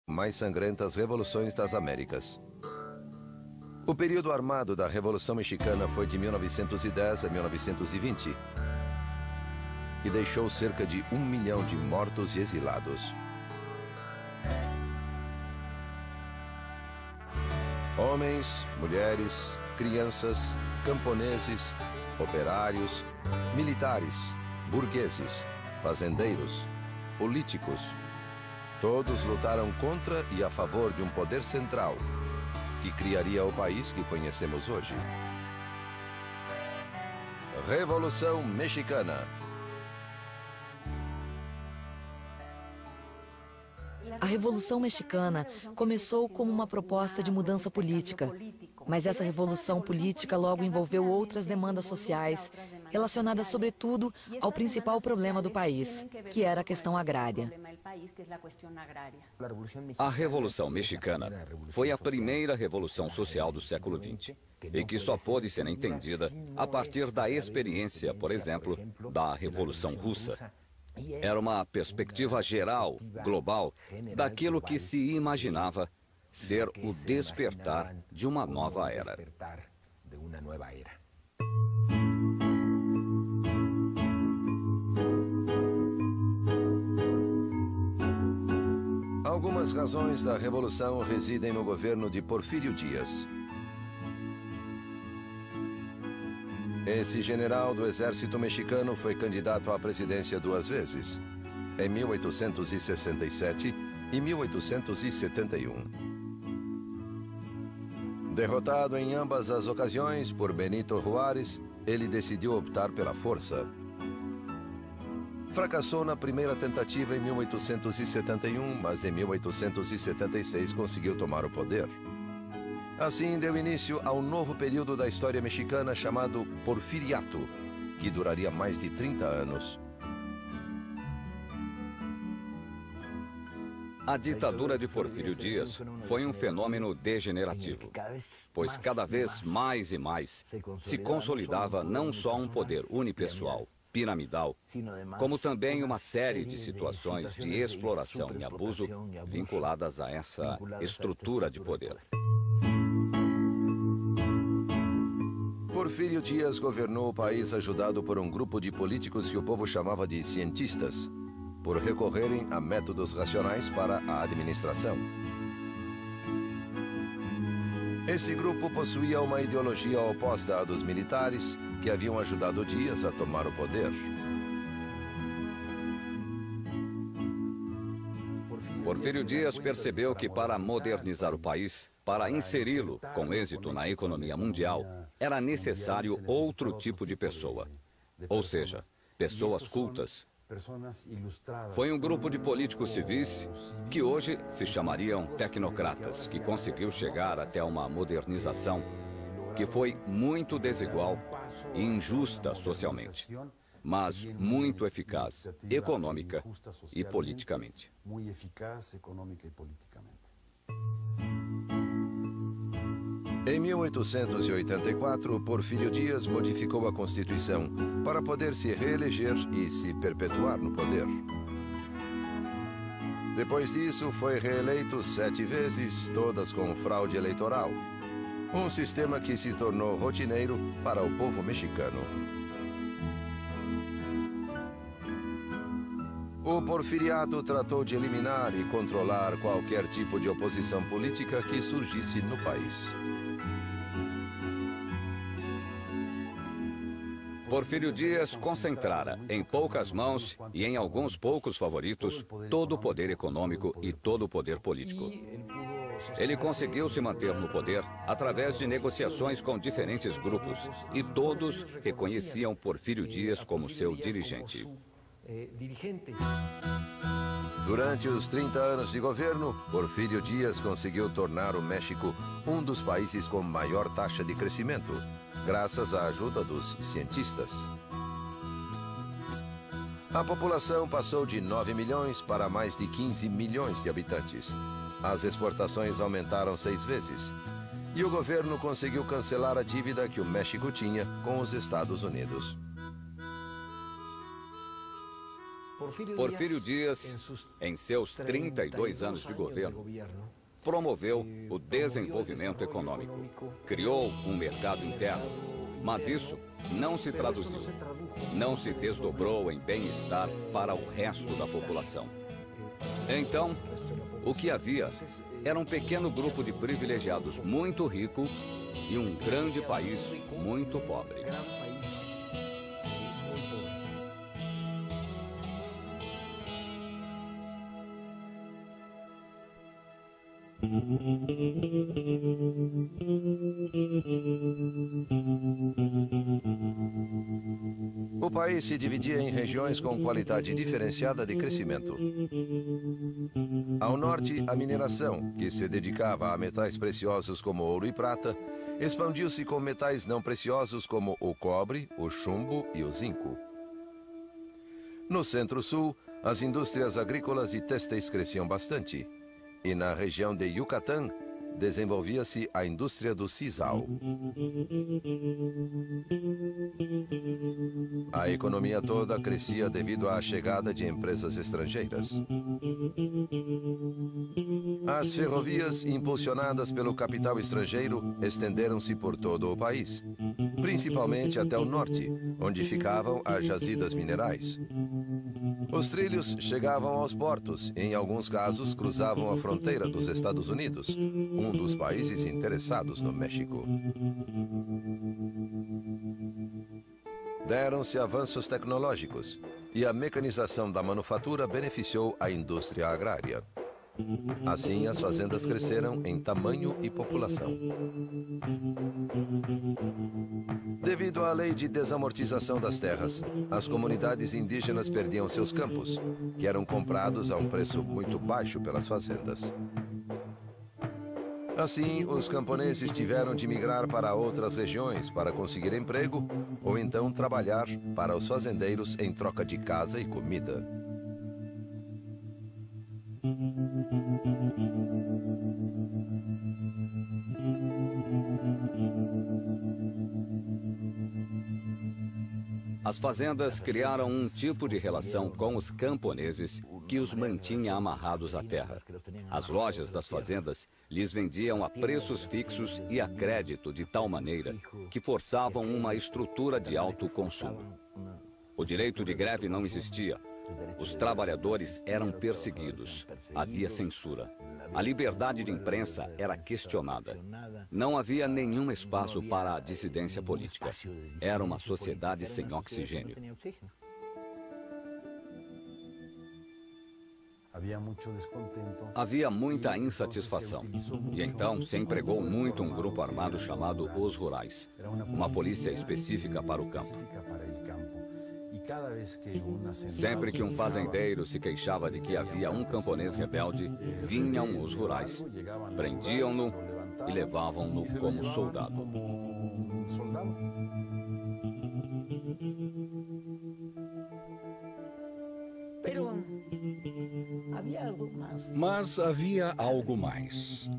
mais sangrentas revoluções das Américas. O período armado da Revolução Mexicana foi de 1910 a 1920 e deixou cerca de 1 milhão de mortos e exilados. Homens, mulheres, crianças, camponeses, operários, militares, burgueses, fazendeiros, políticos, todos lutaram contra e a favor de um poder central que criaria o país que conhecemos hoje. Revolução Mexicana. A Revolução Mexicana começou como uma proposta de mudança política, mas essa revolução política logo envolveu outras demandas sociais, relacionadas sobretudo ao principal problema do país, que era a questão agrária. A Revolução Mexicana foi a primeira revolução social do século XX e que só pôde ser entendida a partir da experiência, por exemplo, da Revolução Russa. Era uma perspectiva geral, global, daquilo que se imaginava ser o despertar de uma nova era. Algumas razões da Revolução residem no governo de Porfírio Díaz. Esse general do exército mexicano foi candidato à presidência 2 vezes, em 1867 e 1871. Derrotado em ambas as ocasiões por Benito Juárez, ele decidiu optar pela força. Fracassou na primeira tentativa em 1871, mas em 1876 conseguiu tomar o poder. Assim, deu início a um novo período da história mexicana chamado Porfiriato, que duraria mais de 30 anos. A ditadura de Porfírio Díaz foi um fenômeno degenerativo, pois cada vez mais e mais se consolidava não só um poder unipessoal, piramidal, como também uma série de situações de exploração e abuso vinculadas a essa estrutura de poder. Porfírio Díaz governou o país ajudado por um grupo de políticos que o povo chamava de cientistas, por recorrerem a métodos racionais para a administração. Esse grupo possuía uma ideologia oposta à dos militares, que haviam ajudado Díaz a tomar o poder. Porfírio Díaz percebeu que para modernizar o país, para inseri-lo com êxito na economia mundial, era necessário outro tipo de pessoa, ou seja, pessoas cultas. Foi um grupo de políticos civis que hoje se chamariam tecnocratas, que conseguiu chegar até uma modernização que foi muito desigual e injusta socialmente, mas muito eficaz econômica e politicamente. Em 1884, Porfírio Díaz modificou a Constituição para poder se reeleger e se perpetuar no poder. Depois disso, foi reeleito 7 vezes, todas com fraude eleitoral. Um sistema que se tornou rotineiro para o povo mexicano. O Porfiriato tratou de eliminar e controlar qualquer tipo de oposição política que surgisse no país. Porfírio Díaz concentrara em poucas mãos e em alguns poucos favoritos todo o poder econômico e todo o poder político. Ele conseguiu se manter no poder através de negociações com diferentes grupos e todos reconheciam Porfírio Díaz como seu dirigente. Durante os 30 anos de governo, Porfírio Díaz conseguiu tornar o México um dos países com maior taxa de crescimento, graças à ajuda dos cientistas. A população passou de 9 milhões para mais de 15 milhões de habitantes. As exportações aumentaram 6 vezes. E o governo conseguiu cancelar a dívida que o México tinha com os Estados Unidos. Porfírio Dias, em seus 32 anos de governo, promoveu o desenvolvimento econômico, criou um mercado interno, mas isso não se traduziu, não se desdobrou em bem-estar para o resto da população. Então, o que havia era um pequeno grupo de privilegiados muito rico e um grande país muito pobre. O país se dividia em regiões com qualidade diferenciada de crescimento. Ao norte, a mineração, que se dedicava a metais preciosos como ouro e prata, expandiu-se com metais não preciosos como o cobre, o chumbo e o zinco. No centro-sul, as indústrias agrícolas e têxteis cresciam bastante. E na região de Yucatán, desenvolvia-se a indústria do sisal. A economia toda crescia devido à chegada de empresas estrangeiras. As ferrovias, impulsionadas pelo capital estrangeiro, estenderam-se por todo o país, principalmente até o norte, onde ficavam as jazidas minerais. Os trilhos chegavam aos portos e, em alguns casos, cruzavam a fronteira dos Estados Unidos, um dos países interessados no México. Deram-se avanços tecnológicos e a mecanização da manufatura beneficiou a indústria agrária. Assim, as fazendas cresceram em tamanho e população. Devido à lei de desamortização das terras, as comunidades indígenas perdiam seus campos, que eram comprados a um preço muito baixo pelas fazendas. Assim, os camponeses tiveram de migrar para outras regiões para conseguir emprego ou então trabalhar para os fazendeiros em troca de casa e comida. As fazendas criaram um tipo de relação com os camponeses que os mantinha amarrados à terra. As lojas das fazendas lhes vendiam a preços fixos e a crédito de tal maneira que forçavam uma estrutura de alto consumo. O direito de greve não existia. Os trabalhadores eram perseguidos. Havia censura. A liberdade de imprensa era questionada. Não havia nenhum espaço para a dissidência política. Era uma sociedade sem oxigênio. Havia muita insatisfação. E então se empregou muito um grupo armado chamado Os Rurais, uma polícia específica para o campo. Sempre que um fazendeiro se queixava de que havia um camponês rebelde, vinham os rurais, prendiam-no e levavam-no como soldado. Mas havia algo mais.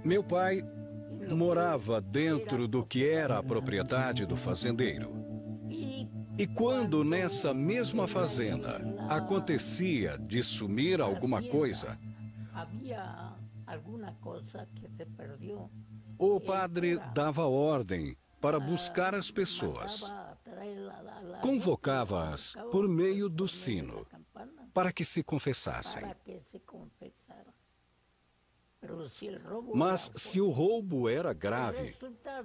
Meu pai morava dentro do que era a propriedade do fazendeiro. E quando nessa mesma fazenda acontecia de sumir alguma coisa, o padre dava ordem para buscar as pessoas. Convocava-as por meio do sino, para que se confessassem. Mas se o roubo era grave,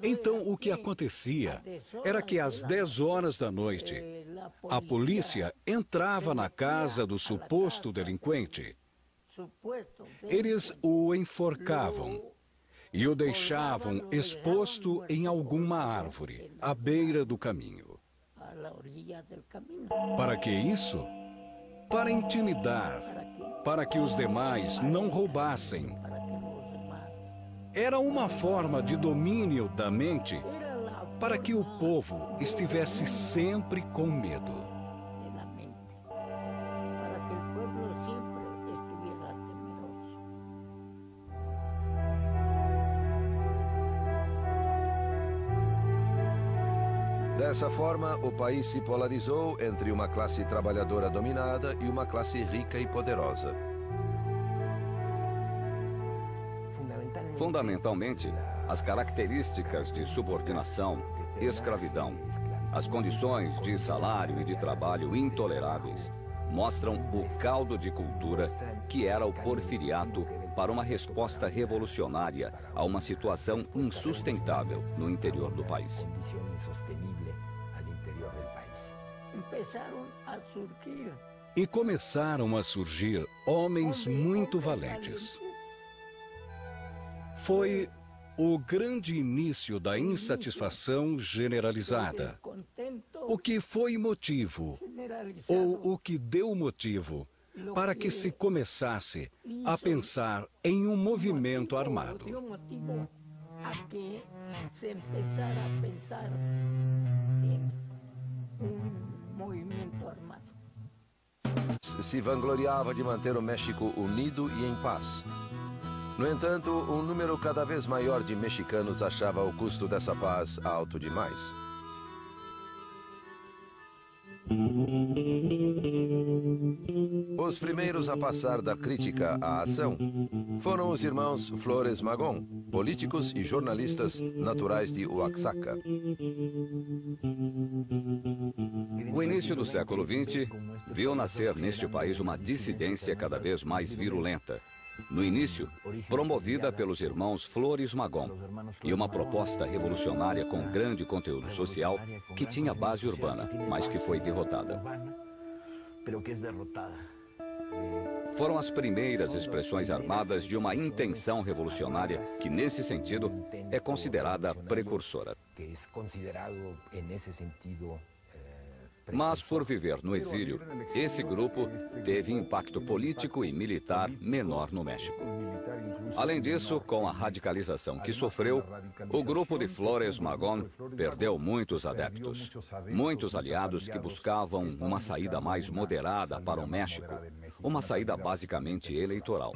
então o que acontecia era que às 10 horas da noite, a polícia entrava na casa do suposto delinquente. Eles o enforcavam e o deixavam exposto em alguma árvore, à beira do caminho. Para que isso? Para intimidar, para que os demais não roubassem. Era uma forma de domínio da mente para que o povo estivesse sempre com medo. Dessa forma, o país se polarizou entre uma classe trabalhadora dominada e uma classe rica e poderosa. Fundamentalmente, as características de subordinação, escravidão, as condições de salário e de trabalho intoleráveis mostram o caldo de cultura que era o porfiriato para uma resposta revolucionária a uma situação insustentável no interior do país. E começaram a surgir homens muito valentes. Foi o grande início da insatisfação generalizada. O que foi motivo, ou o que deu motivo, para que se começasse a pensar em um movimento armado. Se vangloriava de manter o México unido e em paz. No entanto, um número cada vez maior de mexicanos achava o custo dessa paz alto demais. Os primeiros a passar da crítica à ação foram os irmãos Flores Magón, políticos e jornalistas naturais de Oaxaca. O início do século XX viu nascer neste país uma dissidência cada vez mais virulenta. No início, promovida pelos irmãos Flores Magón, e uma proposta revolucionária com grande conteúdo social que tinha base urbana, mas que foi derrotada. Foram as primeiras expressões armadas de uma intenção revolucionária que, nesse sentido, é considerada precursora. Mas, por viver no exílio, esse grupo teve impacto político e militar menor no México. Além disso, com a radicalização que sofreu, o grupo de Flores Magón perdeu muitos adeptos, muitos aliados que buscavam uma saída mais moderada para o México, uma saída basicamente eleitoral.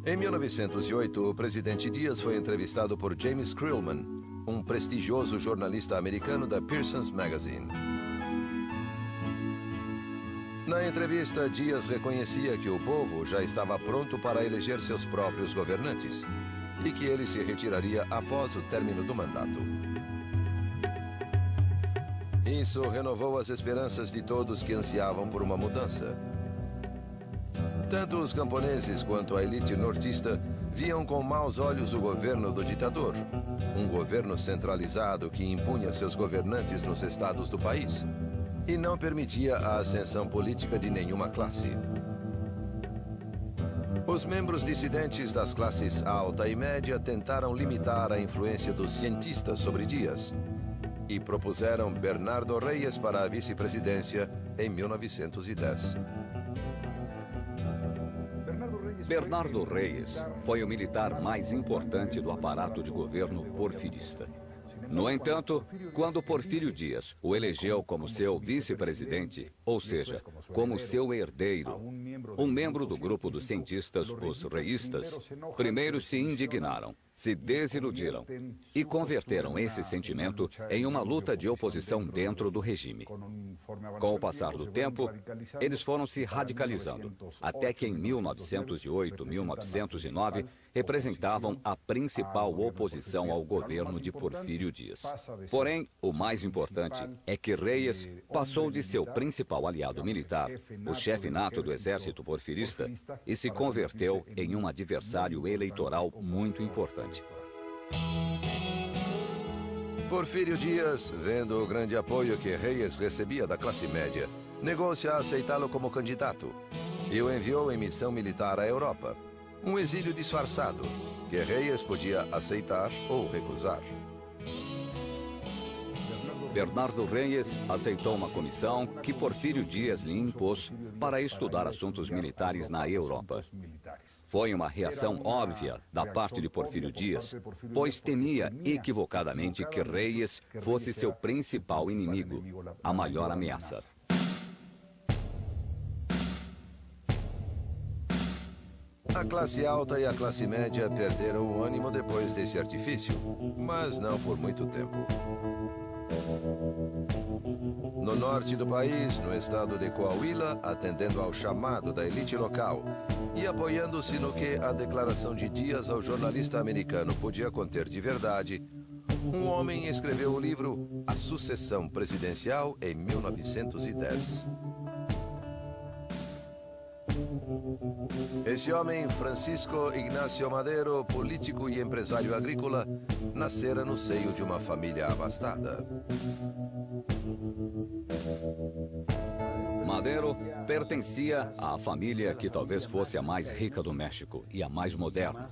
Em 1908, o presidente Dias foi entrevistado por James Krillman, um prestigioso jornalista americano da Pearson's Magazine. Na entrevista, Dias reconhecia que o povo já estava pronto para eleger seus próprios governantes e que ele se retiraria após o término do mandato. Isso renovou as esperanças de todos que ansiavam por uma mudança. Tanto os camponeses quanto a elite nortista viam com maus olhos o governo do ditador, um governo centralizado que impunha seus governantes nos estados do país e não permitia a ascensão política de nenhuma classe. Os membros dissidentes das classes alta e média tentaram limitar a influência dos cientistas sobre Dias e propuseram Bernardo Reyes para a vice-presidência em 1910. Bernardo Reyes foi o militar mais importante do aparato de governo porfirista. No entanto, quando Porfírio Dias o elegeu como seu vice-presidente, ou seja, como seu herdeiro, um membro do grupo dos cientistas, os reístas, primeiro se indignaram, se desiludiram e converteram esse sentimento em uma luta de oposição dentro do regime. Com o passar do tempo, eles foram se radicalizando, até que em 1908, 1909, representavam a principal oposição ao governo de Porfírio Dias. Porém, o mais importante é que Reyes passou de seu principal aliado militar, o chefe nato do exército porfirista, e se converteu em um adversário eleitoral muito importante. Porfírio Dias, vendo o grande apoio que Reyes recebia da classe média, negou-se a aceitá-lo como candidato e o enviou em missão militar à Europa, um exílio disfarçado que Reyes podia aceitar ou recusar. Bernardo Reyes aceitou uma comissão que Porfírio Dias lhe impôs para estudar assuntos militares na Europa. Foi uma reação óbvia da parte de Porfírio Dias, pois temia equivocadamente que Reyes fosse seu principal inimigo, a maior ameaça. A classe alta e a classe média perderam o ânimo depois desse artifício, mas não por muito tempo. No norte do país, no estado de Coahuila, atendendo ao chamado da elite local e apoiando-se no que a declaração de Dias ao jornalista americano podia conter de verdade, um homem escreveu o livro A Sucessão Presidencial em 1910. Esse homem, Francisco Ignacio Madero, político e empresário agrícola, nascera no seio de uma família abastada. Madero pertencia à família que talvez fosse a mais rica do México e a mais moderna.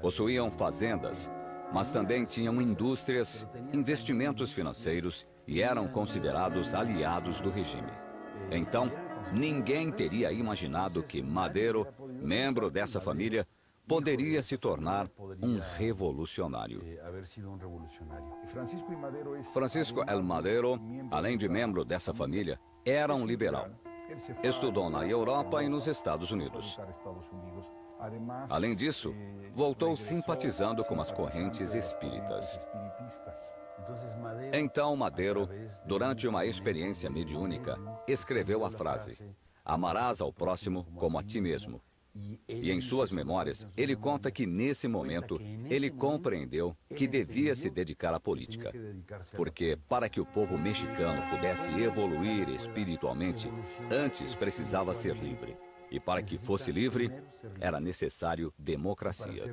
Possuíam fazendas, mas também tinham indústrias, investimentos financeiros e eram considerados aliados do regime. Então, ninguém teria imaginado que Madero, membro dessa família, poderia se tornar um revolucionário. Francisco El Madero, além de membro dessa família, era um liberal. Estudou na Europa e nos Estados Unidos. Além disso, voltou simpatizando com as correntes espíritas. Então Madero, durante uma experiência mediúnica, escreveu a frase: "Amarás ao próximo como a ti mesmo." E em suas memórias, ele conta que nesse momento, ele compreendeu que devia se dedicar à política. Porque para que o povo mexicano pudesse evoluir espiritualmente, antes precisava ser livre. E para que fosse livre, era necessário democracia.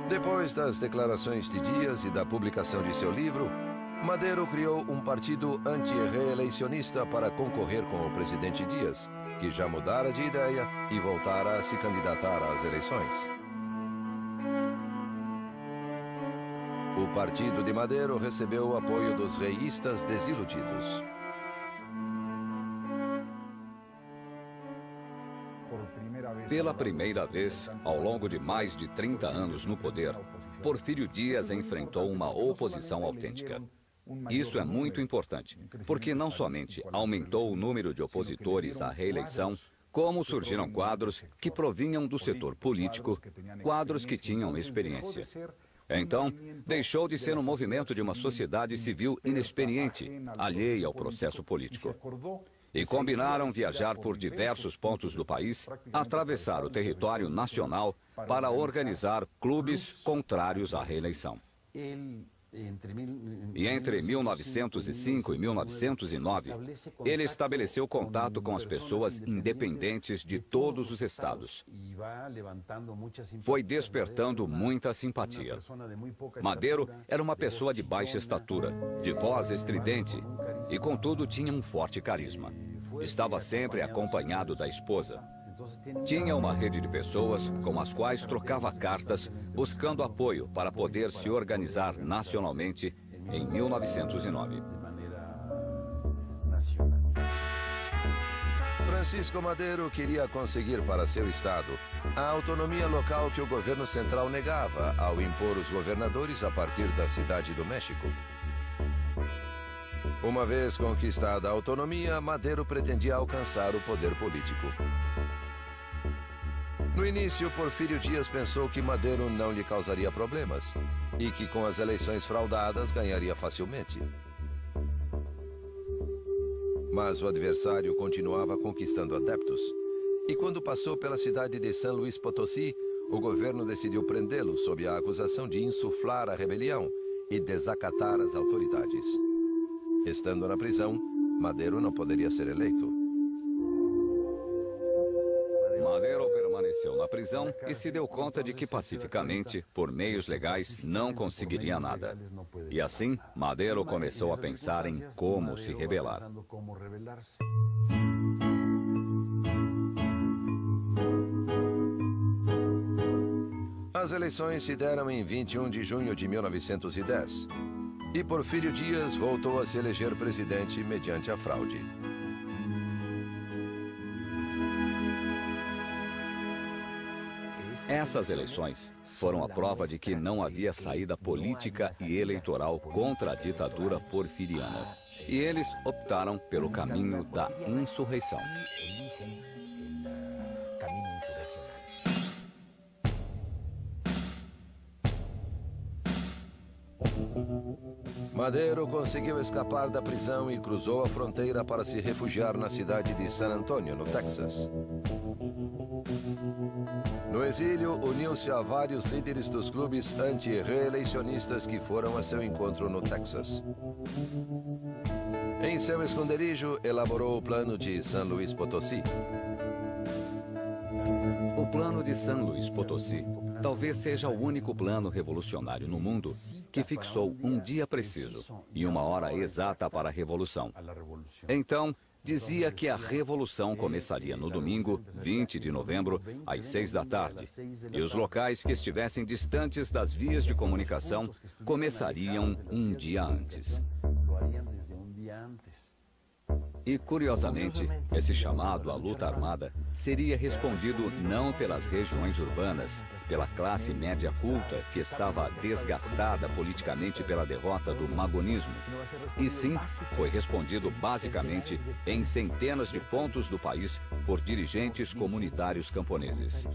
Depois das declarações de Dias e da publicação de seu livro, Madero criou um partido anti-reeleicionista para concorrer com o presidente Dias, que já mudara de ideia e voltara a se candidatar às eleições. O partido de Madero recebeu o apoio dos reístas desiludidos. Pela primeira vez, ao longo de mais de 30 anos no poder, Porfírio Dias enfrentou uma oposição autêntica. Isso é muito importante, porque não somente aumentou o número de opositores à reeleição, como surgiram quadros que provinham do setor político, quadros que tinham experiência. Então, deixou de ser um movimento de uma sociedade civil inexperiente, alheia ao processo político. E combinaram viajar por diversos pontos do país, atravessar o território nacional para organizar clubes contrários à reeleição. E entre 1905 e 1909, ele estabeleceu contato com as pessoas independentes de todos os estados. Foi despertando muita simpatia. Madero era uma pessoa de baixa estatura, de voz estridente e, contudo, tinha um forte carisma. Estava sempre acompanhado da esposa. Tinha uma rede de pessoas com as quais trocava cartas, buscando apoio para poder se organizar nacionalmente em 1909. Francisco Madero queria conseguir para seu estado a autonomia local que o governo central negava ao impor os governadores a partir da Cidade do México. Uma vez conquistada a autonomia, Madero pretendia alcançar o poder político. No início, Porfírio Dias pensou que Madero não lhe causaria problemas e que com as eleições fraudadas ganharia facilmente. Mas o adversário continuava conquistando adeptos. E quando passou pela cidade de San Luis Potosí, o governo decidiu prendê-lo sob a acusação de insuflar a rebelião e desacatar as autoridades. Estando na prisão, Madero não poderia ser eleito. Madero permaneceu na prisão e se deu conta de que pacificamente, por meios legais, não conseguiria nada. E assim, Madero começou a pensar em como se rebelar. As eleições se deram em 21 de junho de 1910. E Porfírio Dias voltou a se eleger presidente mediante a fraude. Essas eleições foram a prova de que não havia saída política e eleitoral contra a ditadura porfiriana. E eles optaram pelo caminho da insurreição. Madero conseguiu escapar da prisão e cruzou a fronteira para se refugiar na cidade de San Antonio, no Texas. No exílio, uniu-se a vários líderes dos clubes anti-reeleicionistas que foram a seu encontro no Texas. Em seu esconderijo, elaborou o plano de San Luis Potosí. O plano de San Luis Potosí talvez seja o único plano revolucionário no mundo que fixou um dia preciso e uma hora exata para a revolução. Então, dizia que a revolução começaria no domingo, 20 de novembro, às 6 da tarde, e os locais que estivessem distantes das vias de comunicação começariam um dia antes. E, curiosamente, esse chamado à luta armada seria respondido não pelas regiões urbanas, pela classe média culta que estava desgastada politicamente pela derrota do magonismo, e sim foi respondido basicamente em centenas de pontos do país por dirigentes comunitários camponeses.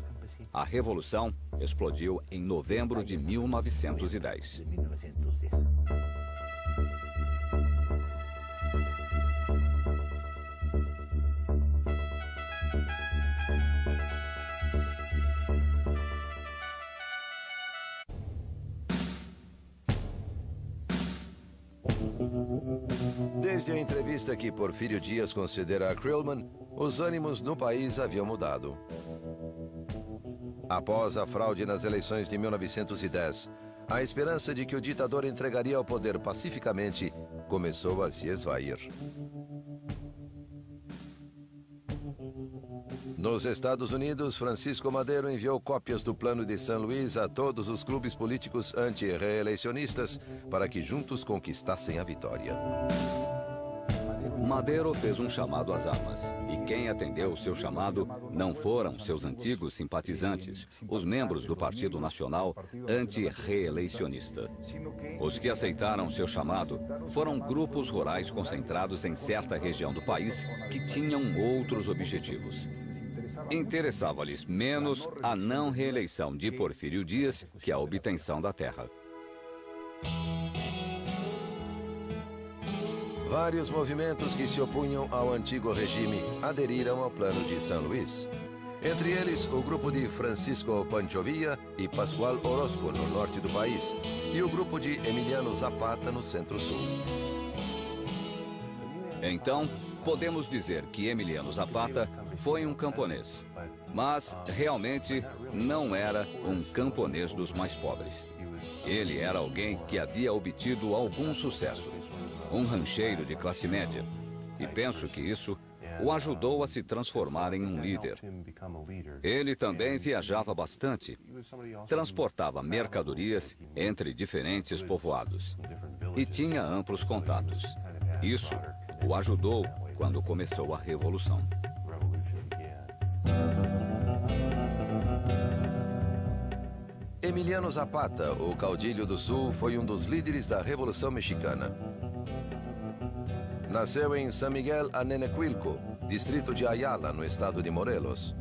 A revolução explodiu em novembro de 1910. Desde a entrevista que Porfírio Dias concedera a Krillman, os ânimos no país haviam mudado. Após a fraude nas eleições de 1910, a esperança de que o ditador entregaria o poder pacificamente começou a se esvair. Nos Estados Unidos, Francisco Madero enviou cópias do plano de San Luis a todos os clubes políticos anti-reeleicionistas para que juntos conquistassem a vitória. Madero fez um chamado às armas, e quem atendeu o seu chamado não foram seus antigos simpatizantes, os membros do Partido Nacional anti-reeleicionista. Os que aceitaram seu chamado foram grupos rurais concentrados em certa região do país que tinham outros objetivos. Interessava-lhes menos a não reeleição de Porfírio Dias que a obtenção da terra. Vários movimentos que se opunham ao antigo regime aderiram ao plano de San Luis. Entre eles, o grupo de Francisco Pancho Villa e Pascual Orozco, no norte do país, e o grupo de Emiliano Zapata, no centro-sul. Então, podemos dizer que Emiliano Zapata foi um camponês, mas realmente não era um camponês dos mais pobres. Ele era alguém que havia obtido algum sucesso, um rancheiro de classe média, e penso que isso o ajudou a se transformar em um líder. Ele também viajava bastante, transportava mercadorias entre diferentes povoados e tinha amplos contatos. Isso o ajudou quando começou a Revolução. Emiliano Zapata, o caudilho do Sul, foi um dos líderes da Revolução Mexicana. Nasceu em San Miguel Anenecuilco, distrito de Ayala, no estado de Morelos.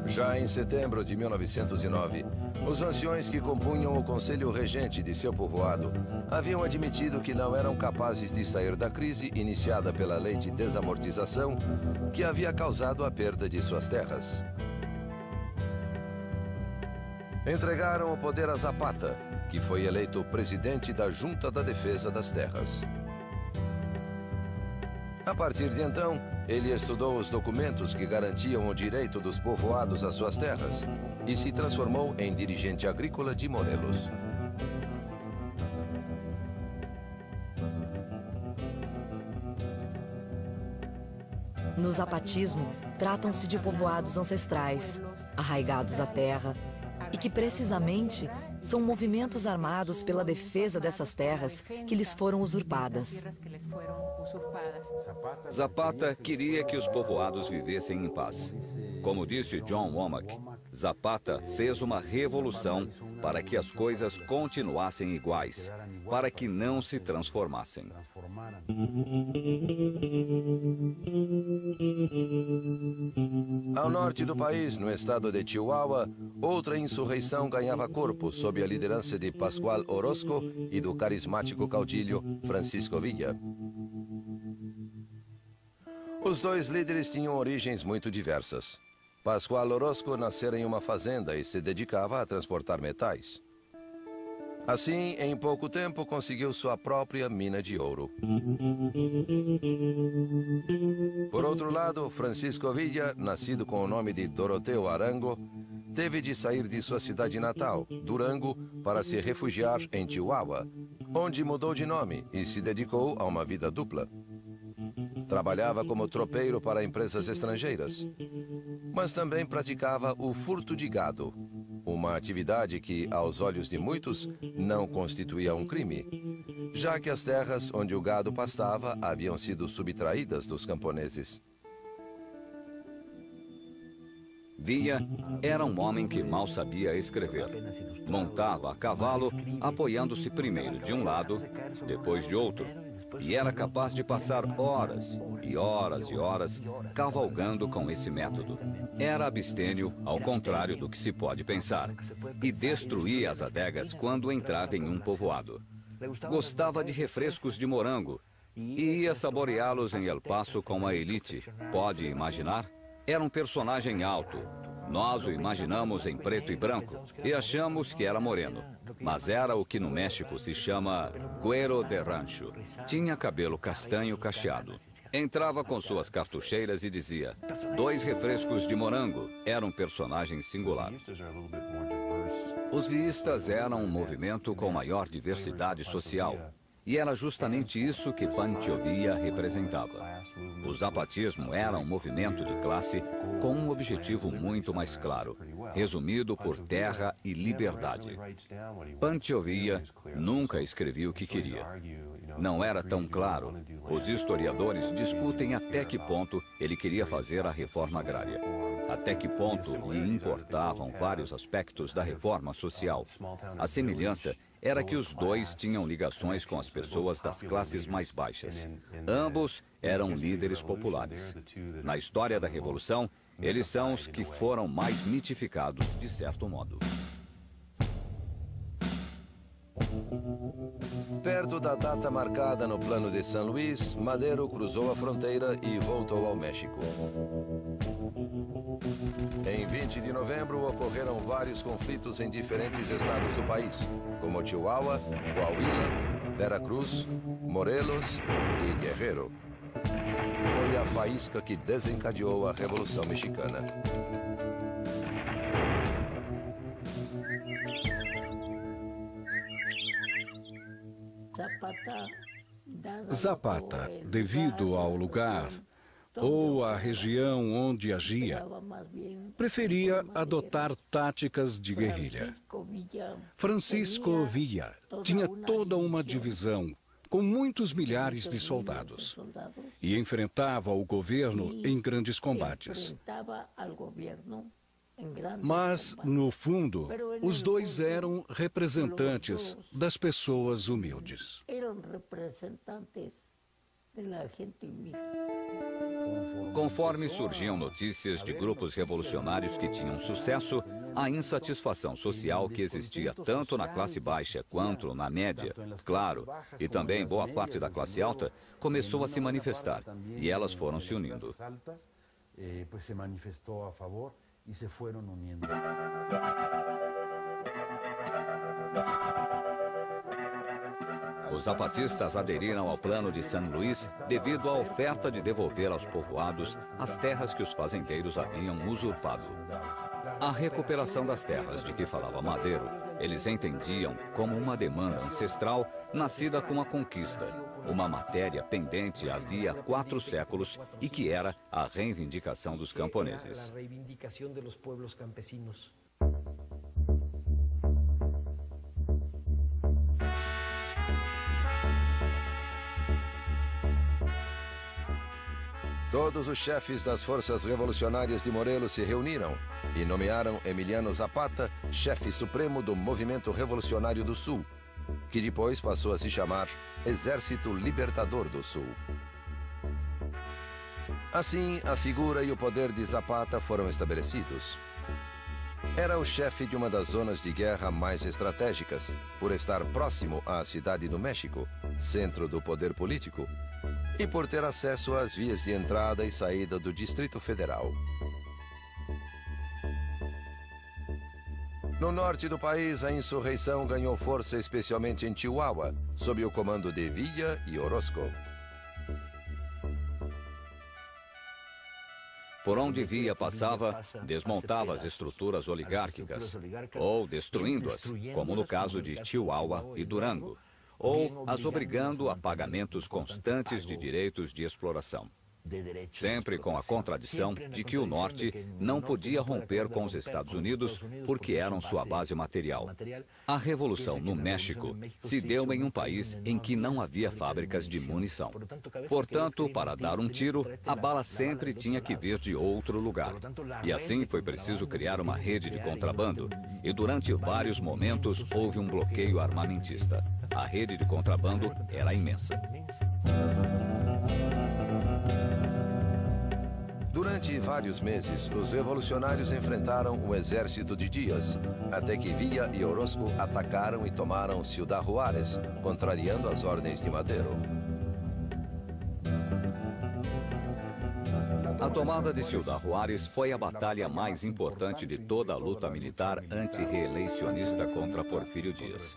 Já em setembro de 1909, os anciões que compunham o conselho regente de seu povoado haviam admitido que não eram capazes de sair da crise iniciada pela lei de desamortização que havia causado a perda de suas terras. Entregaram o poder a Zapata, que foi eleito presidente da Junta da Defesa das Terras. A partir de então, ele estudou os documentos que garantiam o direito dos povoados às suas terras e se transformou em dirigente agrícola de Morelos. No zapatismo, tratam-se de povoados ancestrais, arraigados à terra, e que precisamente São movimentos armados pela defesa dessas terras que lhes foram usurpadas. Zapata queria que os povoados vivessem em paz. Como disse John Womack, Zapata fez uma revolução para que as coisas continuassem iguais, para que não se transformassem. Ao norte do país, no estado de Chihuahua, outra insurreição ganhava corpo sob a liderança de Pascual Orozco e do carismático caudilho Francisco Villa. Os dois líderes tinham origens muito diversas. Pascual Orozco nascera em uma fazenda e se dedicava a transportar metais. Assim, em pouco tempo, conseguiu sua própria mina de ouro. Por outro lado, Francisco Villa, nascido com o nome de Doroteo Arango, teve de sair de sua cidade natal, Durango, para se refugiar em Chihuahua, onde mudou de nome e se dedicou a uma vida dupla. Trabalhava como tropeiro para empresas estrangeiras, mas também praticava o furto de gado, uma atividade que, aos olhos de muitos, não constituía um crime, já que as terras onde o gado pastava haviam sido subtraídas dos camponeses. Villa era um homem que mal sabia escrever. Montava a cavalo, apoiando-se primeiro de um lado, depois de outro, e era capaz de passar horas e horas e horas cavalgando com esse método. Era abstêmio, ao contrário do que se pode pensar, e destruía as adegas quando entrava em um povoado. Gostava de refrescos de morango e ia saboreá-los em El Paso com a elite. Pode imaginar? Era um personagem alto. Nós o imaginamos em preto e branco e achamos que era moreno. Mas era o que no México se chama güero de rancho. Tinha cabelo castanho cacheado. Entrava com suas cartucheiras e dizia: 2 refrescos de morango. Era um personagem singular. Os viístas eram um movimento com maior diversidade social. E era justamente isso que Pancho Villa representava. O zapatismo era um movimento de classe com um objetivo muito mais claro, resumido por terra e liberdade. Pancho Villa nunca escrevia o que queria. Não era tão claro. Os historiadores discutem até que ponto ele queria fazer a reforma agrária. Até que ponto lhe importavam vários aspectos da reforma social. A semelhança era que os dois tinham ligações com as pessoas das classes mais baixas. Ambos eram líderes populares. Na história da Revolução, eles são os que foram mais mitificados, de certo modo. Perto da data marcada no Plano de San Luis, Madero cruzou a fronteira e voltou ao México. Em 20 de novembro, ocorreram vários conflitos em diferentes estados do país, como Chihuahua, Coahuila, Veracruz, Morelos e Guerrero. Foi a faísca que desencadeou a Revolução Mexicana. Zapata, devido ao lugar ou à região onde agia, preferia adotar táticas de guerrilha. Francisco Villa tinha toda uma divisão com muitos milhares de soldados e enfrentava o governo em grandes combates. Mas, no fundo, os dois eram representantes das pessoas humildes. Conforme surgiam notícias de grupos revolucionários que tinham sucesso, a insatisfação social que existia tanto na classe baixa quanto na média, claro, e também boa parte da classe alta, começou a se manifestar, e elas foram se unindo. Os zapatistas aderiram ao Plano de San Luis devido à oferta de devolver aos povoados as terras que os fazendeiros haviam usurpado. A recuperação das terras de que falava Madero, eles entendiam como uma demanda ancestral nascida com a conquista, uma matéria pendente havia 4 séculos e que era a reivindicação dos camponeses. Todos os chefes das forças revolucionárias de Morelos se reuniram e nomearam Emiliano Zapata chefe supremo do Movimento Revolucionário do Sul, que depois passou a se chamar Exército Libertador do Sul. Assim, a figura e o poder de Zapata foram estabelecidos. Era o chefe de uma das zonas de guerra mais estratégicas, por estar próximo à Cidade do México, centro do poder político, e por ter acesso às vias de entrada e saída do Distrito Federal. No norte do país, a insurreição ganhou força especialmente em Chihuahua, sob o comando de Villa e Orozco. Por onde Villa passava, desmontava as estruturas oligárquicas, ou destruindo-as, como no caso de Chihuahua e Durango, ou as obrigando a pagamentos constantes de direitos de exploração. Sempre com a contradição de que o Norte não podia romper com os Estados Unidos porque eram sua base material. A Revolução no México se deu em um país em que não havia fábricas de munição. Portanto, para dar um tiro, a bala sempre tinha que vir de outro lugar. E assim foi preciso criar uma rede de contrabando. E durante vários momentos houve um bloqueio armamentista. A rede de contrabando era imensa. Durante vários meses, os revolucionários enfrentaram o exército de Díaz, até que Villa e Orozco atacaram e tomaram Ciudad Juárez, contrariando as ordens de Madero. A tomada de Ciudad Juárez foi a batalha mais importante de toda a luta militar antirreeleicionista contra Porfírio Díaz.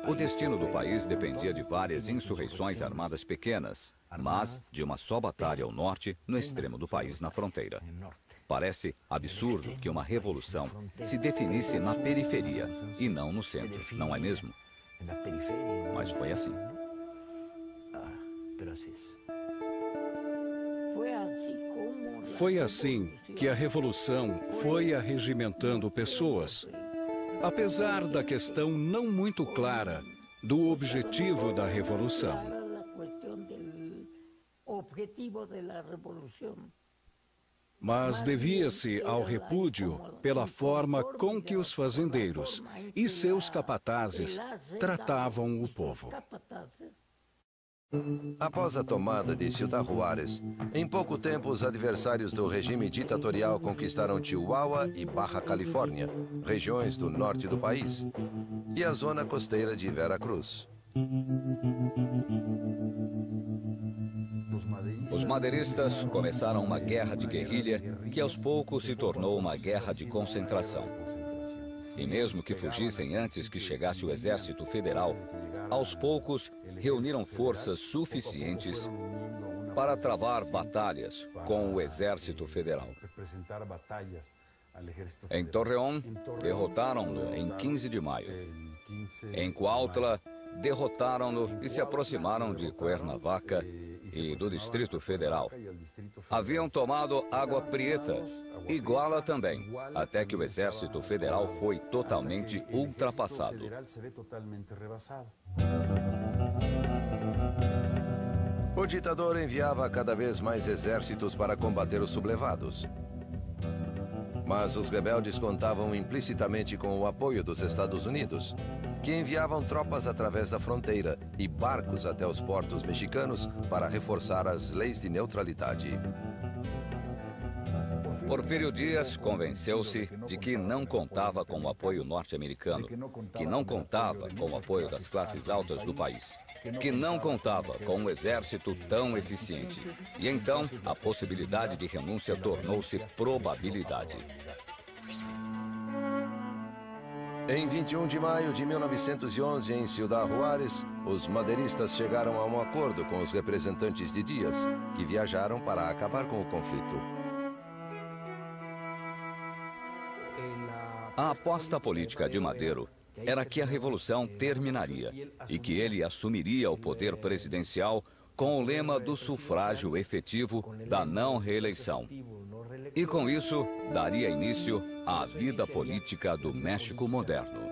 O destino do país dependia de várias insurreições armadas pequenas, mas de uma só batalha ao norte, no extremo do país, na fronteira. Parece absurdo que uma revolução se definisse na periferia e não no centro, não é mesmo? Mas foi assim. Foi assim que a revolução foi arregimentando pessoas. Apesar da questão não muito clara do objetivo da revolução. Mas devia-se ao repúdio pela forma com que os fazendeiros e seus capatazes tratavam o povo. Após a tomada de Ciudad Juárez, em pouco tempo os adversários do regime ditatorial conquistaram Chihuahua e Baja Califórnia, regiões do norte do país, e a zona costeira de Veracruz. Os madeiristas começaram uma guerra de guerrilha que aos poucos se tornou uma guerra de concentração. E mesmo que fugissem antes que chegasse o Exército Federal, aos poucos reuniram forças suficientes para travar batalhas com o Exército Federal. Em Torreón, derrotaram-no em 15 de maio. Em Cuautla, derrotaram-no e se aproximaram de Cuernavaca e do Distrito Federal. Haviam tomado Água Prieta, Iguala também, até que o Exército Federal foi totalmente ultrapassado. O ditador enviava cada vez mais exércitos para combater os sublevados. Mas os rebeldes contavam implicitamente com o apoio dos Estados Unidos, que enviavam tropas através da fronteira e barcos até os portos mexicanos para reforçar as leis de neutralidade. Porfírio Díaz convenceu-se de que não contava com o apoio norte-americano, que não contava com o apoio das classes altas do país, que não contava com um exército tão eficiente. E então, a possibilidade de renúncia tornou-se probabilidade. Em 21 de maio de 1911, em Ciudad Juárez, os madeiristas chegaram a um acordo com os representantes de Díaz, que viajaram para acabar com o conflito. A aposta política de Madero era que a revolução terminaria e que ele assumiria o poder presidencial com o lema do sufrágio efetivo da não reeleição. E com isso, daria início à vida política do México moderno.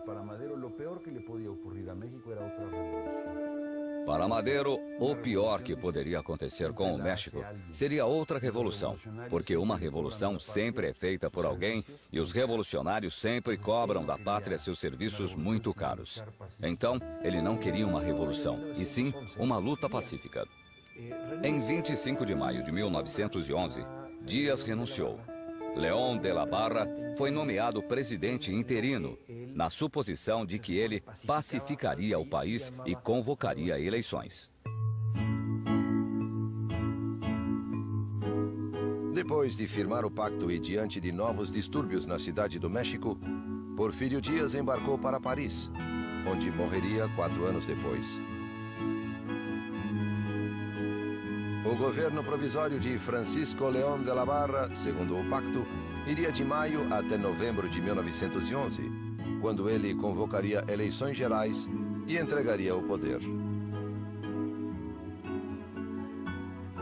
Para Madero, o pior que lhe podia ocorrer a México era outra revolução. Para Madero, o pior que poderia acontecer com o México seria outra revolução, porque uma revolução sempre é feita por alguém e os revolucionários sempre cobram da pátria seus serviços muito caros. Então, ele não queria uma revolução, e sim uma luta pacífica. Em 25 de maio de 1911, Díaz renunciou. León de la Barra foi nomeado presidente interino, na suposição de que ele pacificaria o país e convocaria eleições. Depois de firmar o pacto e diante de novos distúrbios na cidade do México, Porfírio Díaz embarcou para Paris, onde morreria 4 anos depois. O governo provisório de Francisco León de la Barra, segundo o pacto, iria de maio até novembro de 1911, quando ele convocaria eleições gerais e entregaria o poder.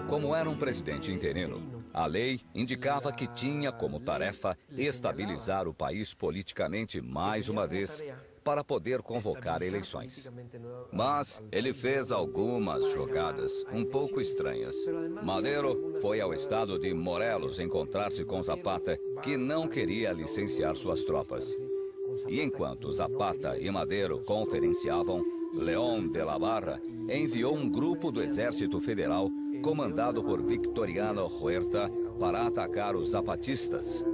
Como era um presidente interino, a lei indicava que tinha como tarefa estabilizar o país politicamente mais uma vez, para poder convocar eleições. Mas ele fez algumas jogadas um pouco estranhas. Madero foi ao estado de Morelos encontrar-se com Zapata, que não queria licenciar suas tropas. E enquanto Zapata e Madero conferenciavam, León de la Barra enviou um grupo do Exército Federal, comandado por Victoriano Huerta, para atacar os zapatistas,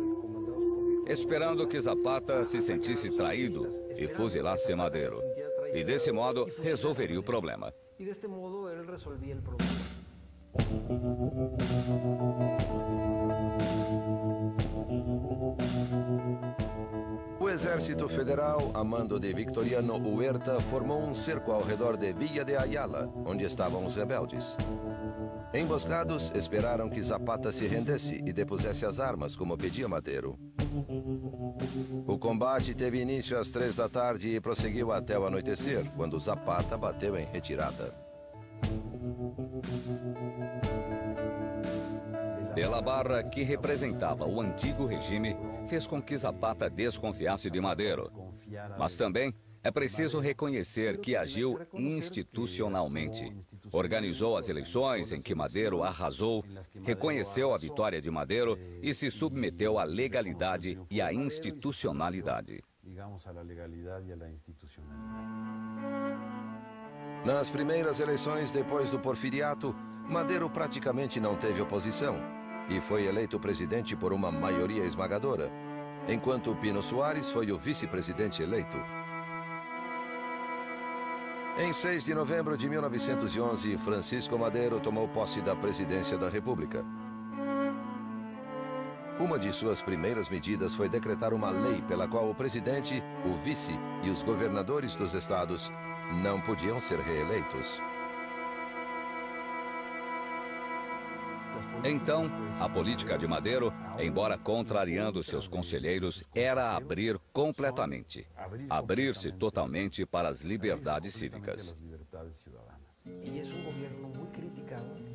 esperando que Zapata se sentisse traído e fuzilasse Madero. E desse modo, resolveria o problema. O Exército Federal, a mando de Victoriano Huerta, formou um cerco ao redor de Villa de Ayala, onde estavam os rebeldes. Emboscados, esperaram que Zapata se rendesse e depusesse as armas, como pedia Madero. O combate teve início às 3 da tarde e prosseguiu até o anoitecer, quando Zapata bateu em retirada. De la Barra, que representava o antigo regime, fez com que Zapata desconfiasse de Madero. Mas também é preciso reconhecer que agiu institucionalmente. Organizou as eleições em que Madero arrasou, reconheceu a vitória de Madero e se submeteu à legalidade e à institucionalidade. Nas primeiras eleições depois do porfiriato, Madero praticamente não teve oposição e foi eleito presidente por uma maioria esmagadora, enquanto Pino Soares foi o vice-presidente eleito. Em 6 de novembro de 1911, Francisco Madero tomou posse da presidência da República. Uma de suas primeiras medidas foi decretar uma lei pela qual o presidente, o vice e os governadores dos estados não podiam ser reeleitos. Então, a política de Madero, embora contrariando seus conselheiros, era abrir completamente, abrir-se totalmente para as liberdades cívicas.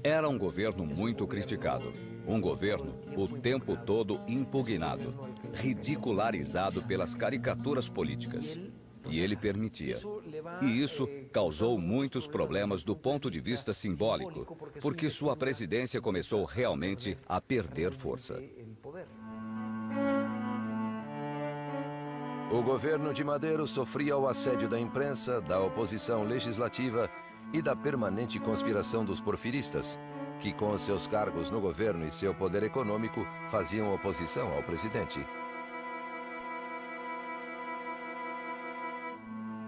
Era um governo muito criticado, um governo o tempo todo impugnado, ridicularizado pelas caricaturas políticas. E ele permitia. E isso causou muitos problemas do ponto de vista simbólico, porque sua presidência começou realmente a perder força. O governo de Madero sofria o assédio da imprensa, da oposição legislativa e da permanente conspiração dos porfiristas, que com seus cargos no governo e seu poder econômico faziam oposição ao presidente.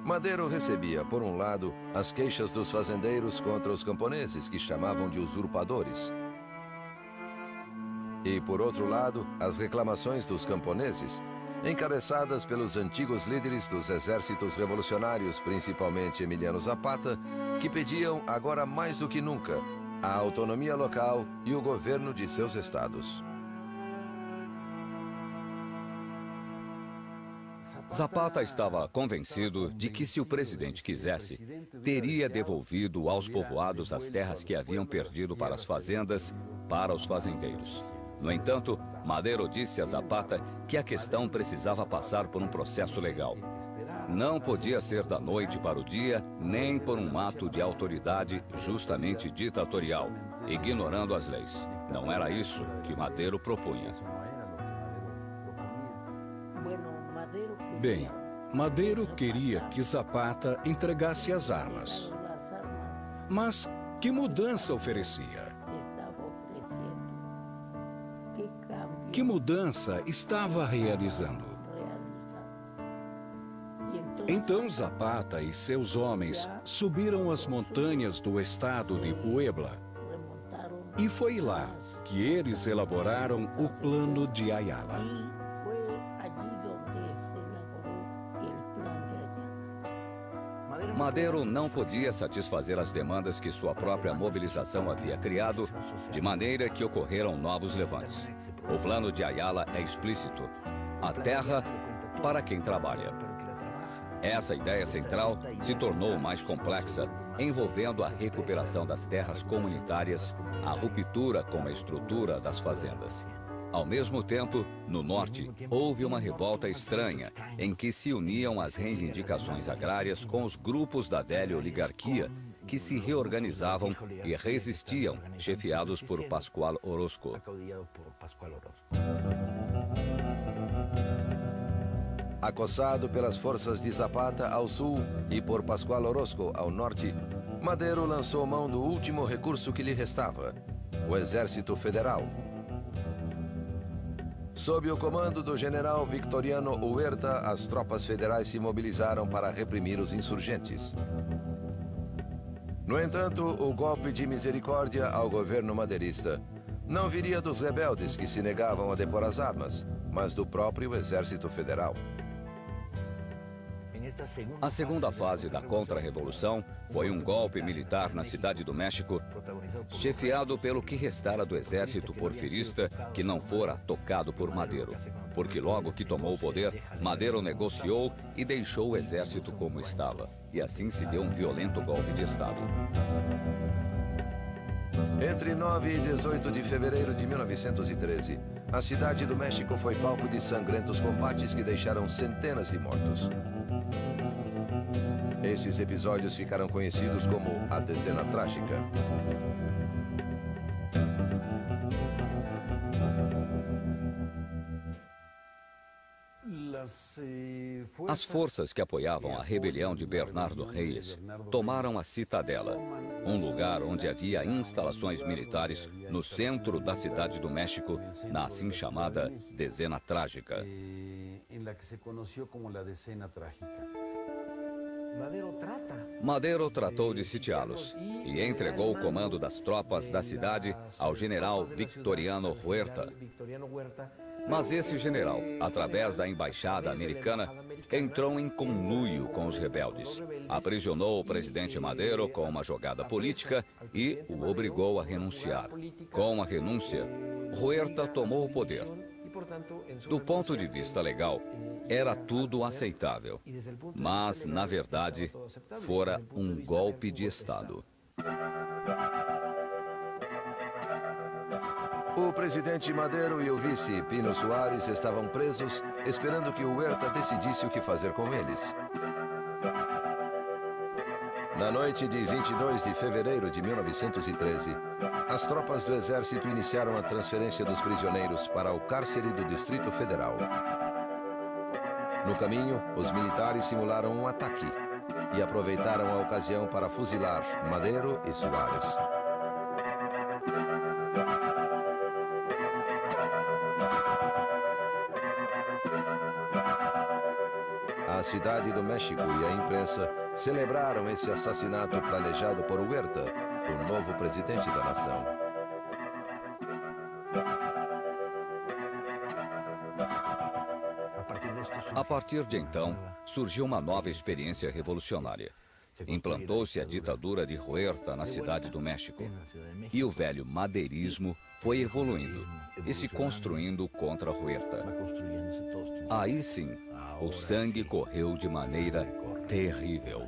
Madero recebia, por um lado, as queixas dos fazendeiros contra os camponeses, que chamavam de usurpadores. E, por outro lado, as reclamações dos camponeses, encabeçadas pelos antigos líderes dos exércitos revolucionários, principalmente Emiliano Zapata, que pediam, agora mais do que nunca, a autonomia local e o governo de seus estados. Zapata estava convencido de que, se o presidente quisesse, teria devolvido aos povoados as terras que haviam perdido para as fazendas, para os fazendeiros. No entanto, Madero disse a Zapata que a questão precisava passar por um processo legal. Não podia ser da noite para o dia, nem por um ato de autoridade justamente ditatorial, ignorando as leis. Não era isso que Madero propunha. Bem, Madero queria que Zapata entregasse as armas. Mas que mudança oferecia? Que mudança estava realizando? Então Zapata e seus homens subiram as montanhas do estado de Puebla. E foi lá que eles elaboraram o Plano de Ayala. Madero não podia satisfazer as demandas que sua própria mobilização havia criado, de maneira que ocorreram novos levantes. O Plano de Ayala é explícito: a terra para quem trabalha. Essa ideia central se tornou mais complexa, envolvendo a recuperação das terras comunitárias, a ruptura com a estrutura das fazendas. Ao mesmo tempo, no norte, houve uma revolta estranha, em que se uniam as reivindicações agrárias com os grupos da velha oligarquia, que se reorganizavam e resistiam, chefiados por Pascual Orozco. Acossado pelas forças de Zapata ao sul e por Pascual Orozco ao norte, Madero lançou mão do último recurso que lhe restava: o Exército Federal. Sob o comando do general Victoriano Huerta, as tropas federais se mobilizaram para reprimir os insurgentes. No entanto, o golpe de misericórdia ao governo maderista não viria dos rebeldes que se negavam a depor as armas, mas do próprio Exército Federal. A segunda fase da contra-revolução foi um golpe militar na Cidade do México, chefiado pelo que restara do exército porfirista que não fora tocado por Madero, porque logo que tomou o poder, Madero negociou e deixou o exército como estava, e assim se deu um violento golpe de Estado. Entre 9 e 18 de fevereiro de 1913, a Cidade do México foi palco de sangrentos combates que deixaram centenas de mortos. Esses episódios ficaram conhecidos como a Dezena Trágica. As forças que apoiavam a rebelião de Bernardo Reyes tomaram a Citadela, um lugar onde havia instalações militares no centro da Cidade do México, na assim chamada Dezena Trágica. Madero tratou de sitiá-los e entregou o comando das tropas da cidade ao general Victoriano Huerta. Mas esse general, através da embaixada americana, entrou em conluio com os rebeldes, aprisionou o presidente Madero com uma jogada política e o obrigou a renunciar. Com a renúncia, Huerta tomou o poder. Do ponto de vista legal, era tudo aceitável, mas, na verdade, fora um golpe de Estado. O presidente Madero e o vice Pino Suárez estavam presos, esperando que Huerta decidisse o que fazer com eles. Na noite de 22 de fevereiro de 1913, as tropas do exército iniciaram a transferência dos prisioneiros para o cárcere do Distrito Federal. No caminho, os militares simularam um ataque e aproveitaram a ocasião para fuzilar Madero e Suárez. A Cidade do México e a imprensa celebraram esse assassinato planejado por Huerta, o novo presidente da nação. A partir de então, surgiu uma nova experiência revolucionária. Implantou-se a ditadura de Huerta na Cidade do México. E o velho madeirismo foi evoluindo e se construindo contra Huerta. Aí sim, o sangue correu de maneira terrível.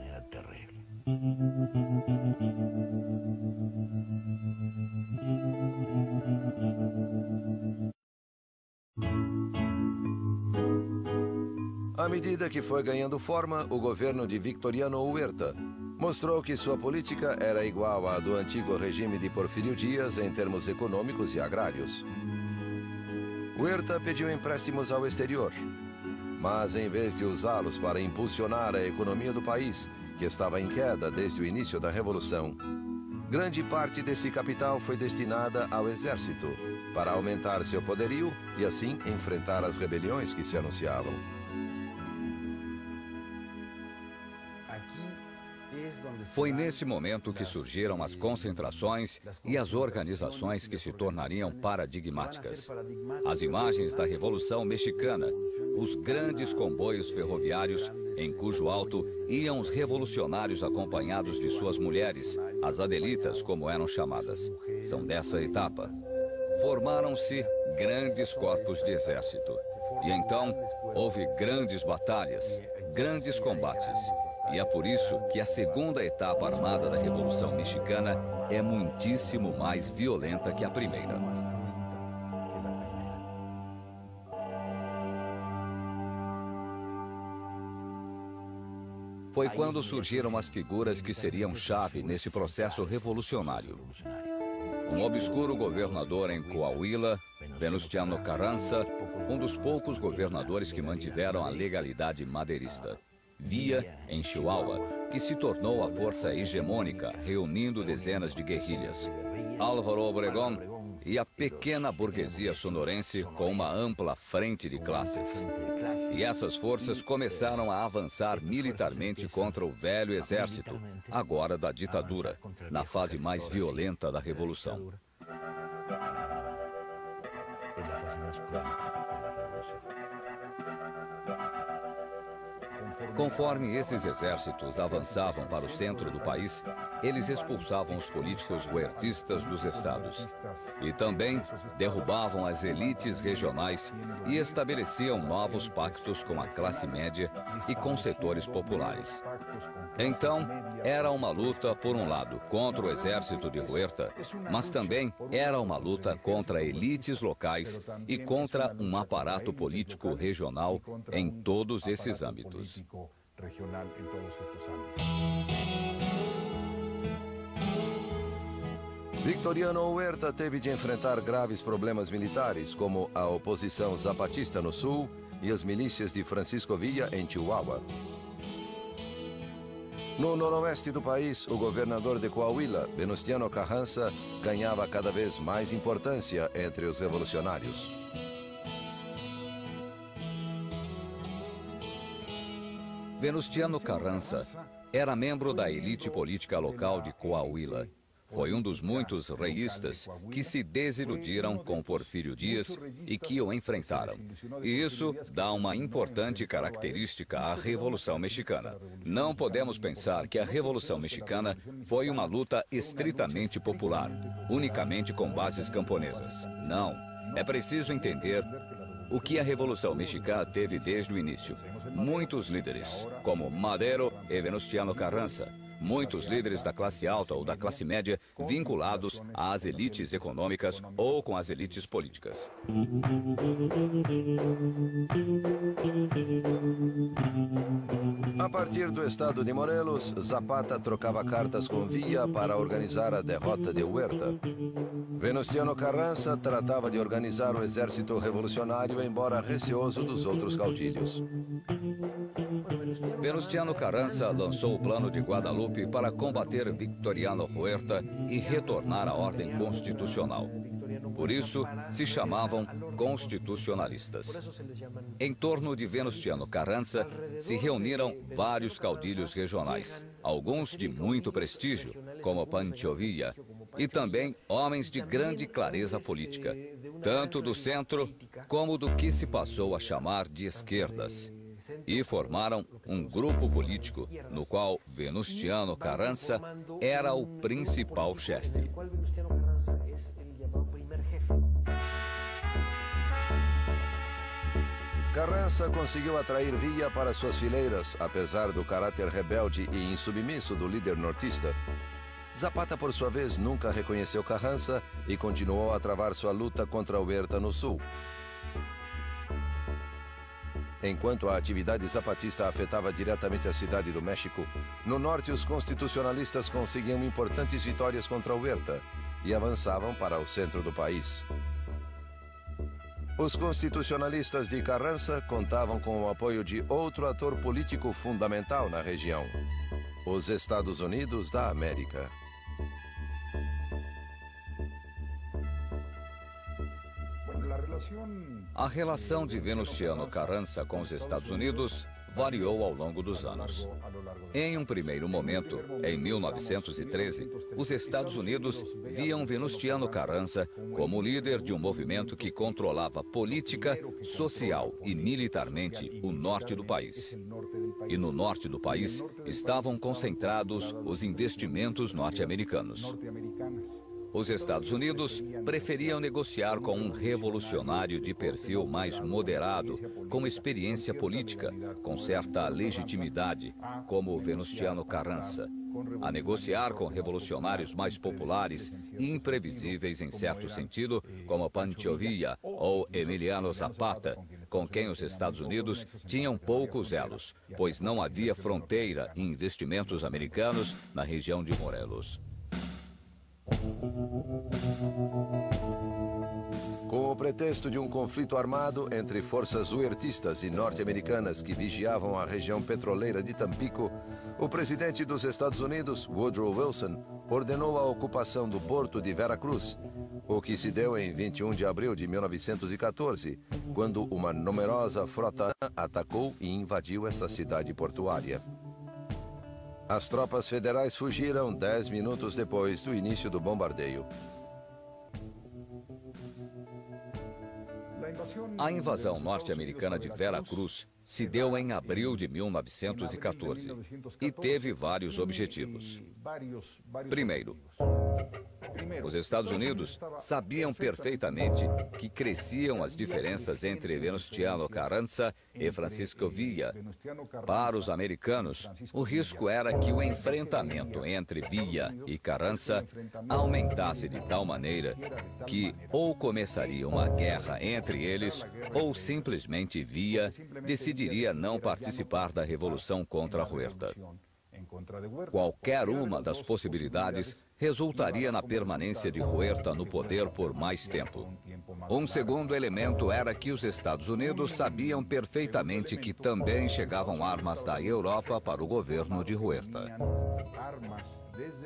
À medida que foi ganhando forma, o governo de Victoriano Huerta mostrou que sua política era igual à do antigo regime de Porfírio Dias em termos econômicos e agrários. Huerta pediu empréstimos ao exterior, mas em vez de usá-los para impulsionar a economia do país, que estava em queda desde o início da Revolução, grande parte desse capital foi destinada ao exército, para aumentar seu poderio e assim enfrentar as rebeliões que se anunciavam. Foi nesse momento que surgiram as concentrações e as organizações que se tornariam paradigmáticas. As imagens da Revolução Mexicana, os grandes comboios ferroviários, em cujo alto iam os revolucionários acompanhados de suas mulheres, as adelitas, como eram chamadas, são dessa etapa. Formaram-se grandes corpos de exército. E então houve grandes batalhas, grandes combates. E é por isso que a segunda etapa armada da Revolução Mexicana é muitíssimo mais violenta que a primeira. Foi quando surgiram as figuras que seriam chave nesse processo revolucionário. Um obscuro governador em Coahuila, Venustiano Carranza, um dos poucos governadores que mantiveram a legalidade madeirista. Villa, em Chihuahua, que se tornou a força hegemônica, reunindo dezenas de guerrilhas. Álvaro Obregón e a pequena burguesia sonorense com uma ampla frente de classes. E essas forças começaram a avançar militarmente contra o velho exército, agora da ditadura, na fase mais violenta da Revolução. Conforme esses exércitos avançavam para o centro do país, eles expulsavam os políticos huertistas dos estados. E também derrubavam as elites regionais e estabeleciam novos pactos com a classe média e com setores populares. Então, era uma luta, por um lado, contra o exército de Huerta, mas também era uma luta contra elites locais e contra um aparato político regional em todos esses âmbitos. Victoriano Huerta teve de enfrentar graves problemas militares, como a oposição zapatista no sul e as milícias de Francisco Villa em Chihuahua. No noroeste do país, o governador de Coahuila, Venustiano Carranza, ganhava cada vez mais importância entre os revolucionários. Venustiano Carranza era membro da elite política local de Coahuila. Foi um dos muitos reístas que se desiludiram com Porfírio Dias e que o enfrentaram. E isso dá uma importante característica à Revolução Mexicana. Não podemos pensar que a Revolução Mexicana foi uma luta estritamente popular, unicamente com bases camponesas. Não. É preciso entender o que a Revolução Mexicana teve desde o início. Muitos líderes, como Madero e Venustiano Carranza, muitos líderes da classe alta ou da classe média vinculados às elites econômicas ou com as elites políticas. A partir do estado de Morelos, Zapata trocava cartas com Villa para organizar a derrota de Huerta. Venustiano Carranza tratava de organizar o exército revolucionário, embora receoso dos outros caudilhos. Venustiano Carranza lançou o Plano de Guadalupe para combater Victoriano Huerta e retornar à ordem constitucional. Por isso, se chamavam constitucionalistas. Em torno de Venustiano Carranza se reuniram vários caudilhos regionais, alguns de muito prestígio, como Pancho Villa, e também homens de grande clareza política, tanto do centro como do que se passou a chamar de esquerdas. E formaram um grupo político no qual Venustiano Carranza era o principal chefe. Carranza conseguiu atrair Villa para suas fileiras, apesar do caráter rebelde e insubmisso do líder nortista. Zapata, por sua vez, nunca reconheceu Carranza e continuou a travar sua luta contra Huerta no sul. Enquanto a atividade zapatista afetava diretamente a cidade do México, no norte os constitucionalistas conseguiam importantes vitórias contra Huerta e avançavam para o centro do país. Os constitucionalistas de Carranza contavam com o apoio de outro ator político fundamental na região, os Estados Unidos da América. A relação de Venustiano Carranza com os Estados Unidos variou ao longo dos anos. Em um primeiro momento, em 1913, os Estados Unidos viam Venustiano Carranza como líder de um movimento que controlava política, social e militarmente o norte do país. E no norte do país estavam concentrados os investimentos norte-americanos. Os Estados Unidos preferiam negociar com um revolucionário de perfil mais moderado, com experiência política, com certa legitimidade, como Venustiano Carranza, a negociar com revolucionários mais populares e imprevisíveis em certo sentido, como Pancho Villa ou Emiliano Zapata, com quem os Estados Unidos tinham poucos elos, pois não havia fronteira e investimentos americanos na região de Morelos. Com o pretexto de um conflito armado entre forças huertistas e norte-americanas que vigiavam a região petroleira de Tampico, o presidente dos Estados Unidos, Woodrow Wilson, ordenou a ocupação do porto de Veracruz, o que se deu em 21 de abril de 1914, quando uma numerosa frota atacou e invadiu essa cidade portuária. As tropas federais fugiram 10 minutos depois do início do bombardeio. A invasão norte-americana de Veracruz se deu em abril de 1914 e teve vários objetivos. Primeiro, os Estados Unidos sabiam perfeitamente que cresciam as diferenças entre Venustiano Carranza e Francisco Villa. Para os americanos, o risco era que o enfrentamento entre Villa e Carranza aumentasse de tal maneira que ou começaria uma guerra entre eles ou simplesmente Villa decidiria não participar da revolução contra Huerta. Qualquer uma das possibilidades resultaria na permanência de Huerta no poder por mais tempo. Um segundo elemento era que os Estados Unidos sabiam perfeitamente que também chegavam armas da Europa para o governo de Huerta.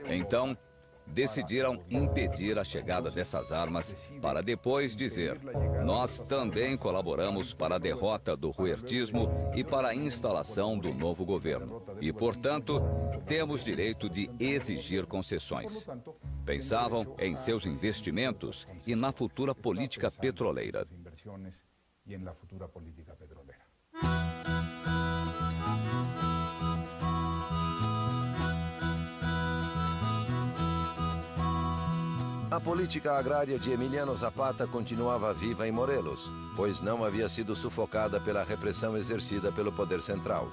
Então, decidiram impedir a chegada dessas armas para depois dizer: nós também colaboramos para a derrota do huertismo e para a instalação do novo governo. E, portanto, temos direito de exigir concessões. Pensavam em seus investimentos e na futura política petroleira. A política agrária de Emiliano Zapata continuava viva em Morelos, pois não havia sido sufocada pela repressão exercida pelo poder central.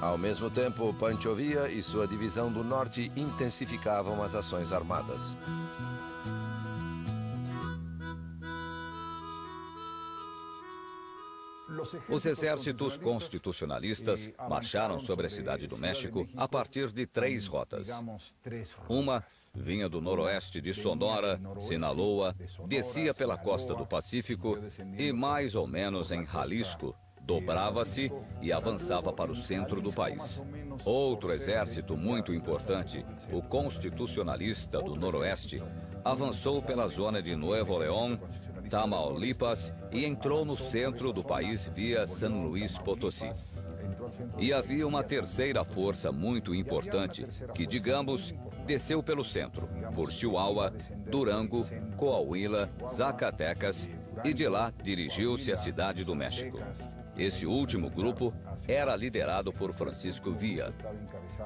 Ao mesmo tempo, Pancho Villa e sua divisão do norte intensificavam as ações armadas. Os exércitos constitucionalistas marcharam sobre a cidade do México a partir de 3 rotas. Uma vinha do noroeste de Sonora, Sinaloa, descia pela costa do Pacífico e, mais ou menos em Jalisco, dobrava-se e avançava para o centro do país. Outro exército muito importante, o constitucionalista do noroeste, avançou pela zona de Nuevo León, Tamaulipas e entrou no centro do país via San Luis Potosí. E havia uma terceira força muito importante que, digamos, desceu pelo centro, por Chihuahua, Durango, Coahuila, Zacatecas e de lá dirigiu-se à cidade do México. Esse último grupo era liderado por Francisco Villa.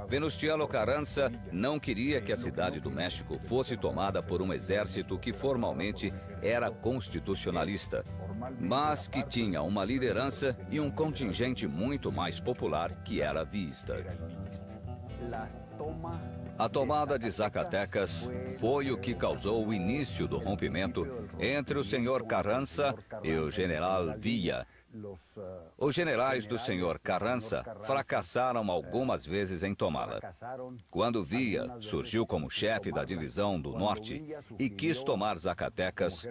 Venustiano Carranza não queria que a cidade do México fosse tomada por um exército que formalmente era constitucionalista, mas que tinha uma liderança e um contingente muito mais popular que era viísta. A tomada de Zacatecas foi o que causou o início do rompimento entre o senhor Carranza e o general Villa, Os generais do senhor Carranza fracassaram algumas vezes em tomá-la. Quando Villa surgiu como chefe da divisão do norte e quis tomar Zacatecas,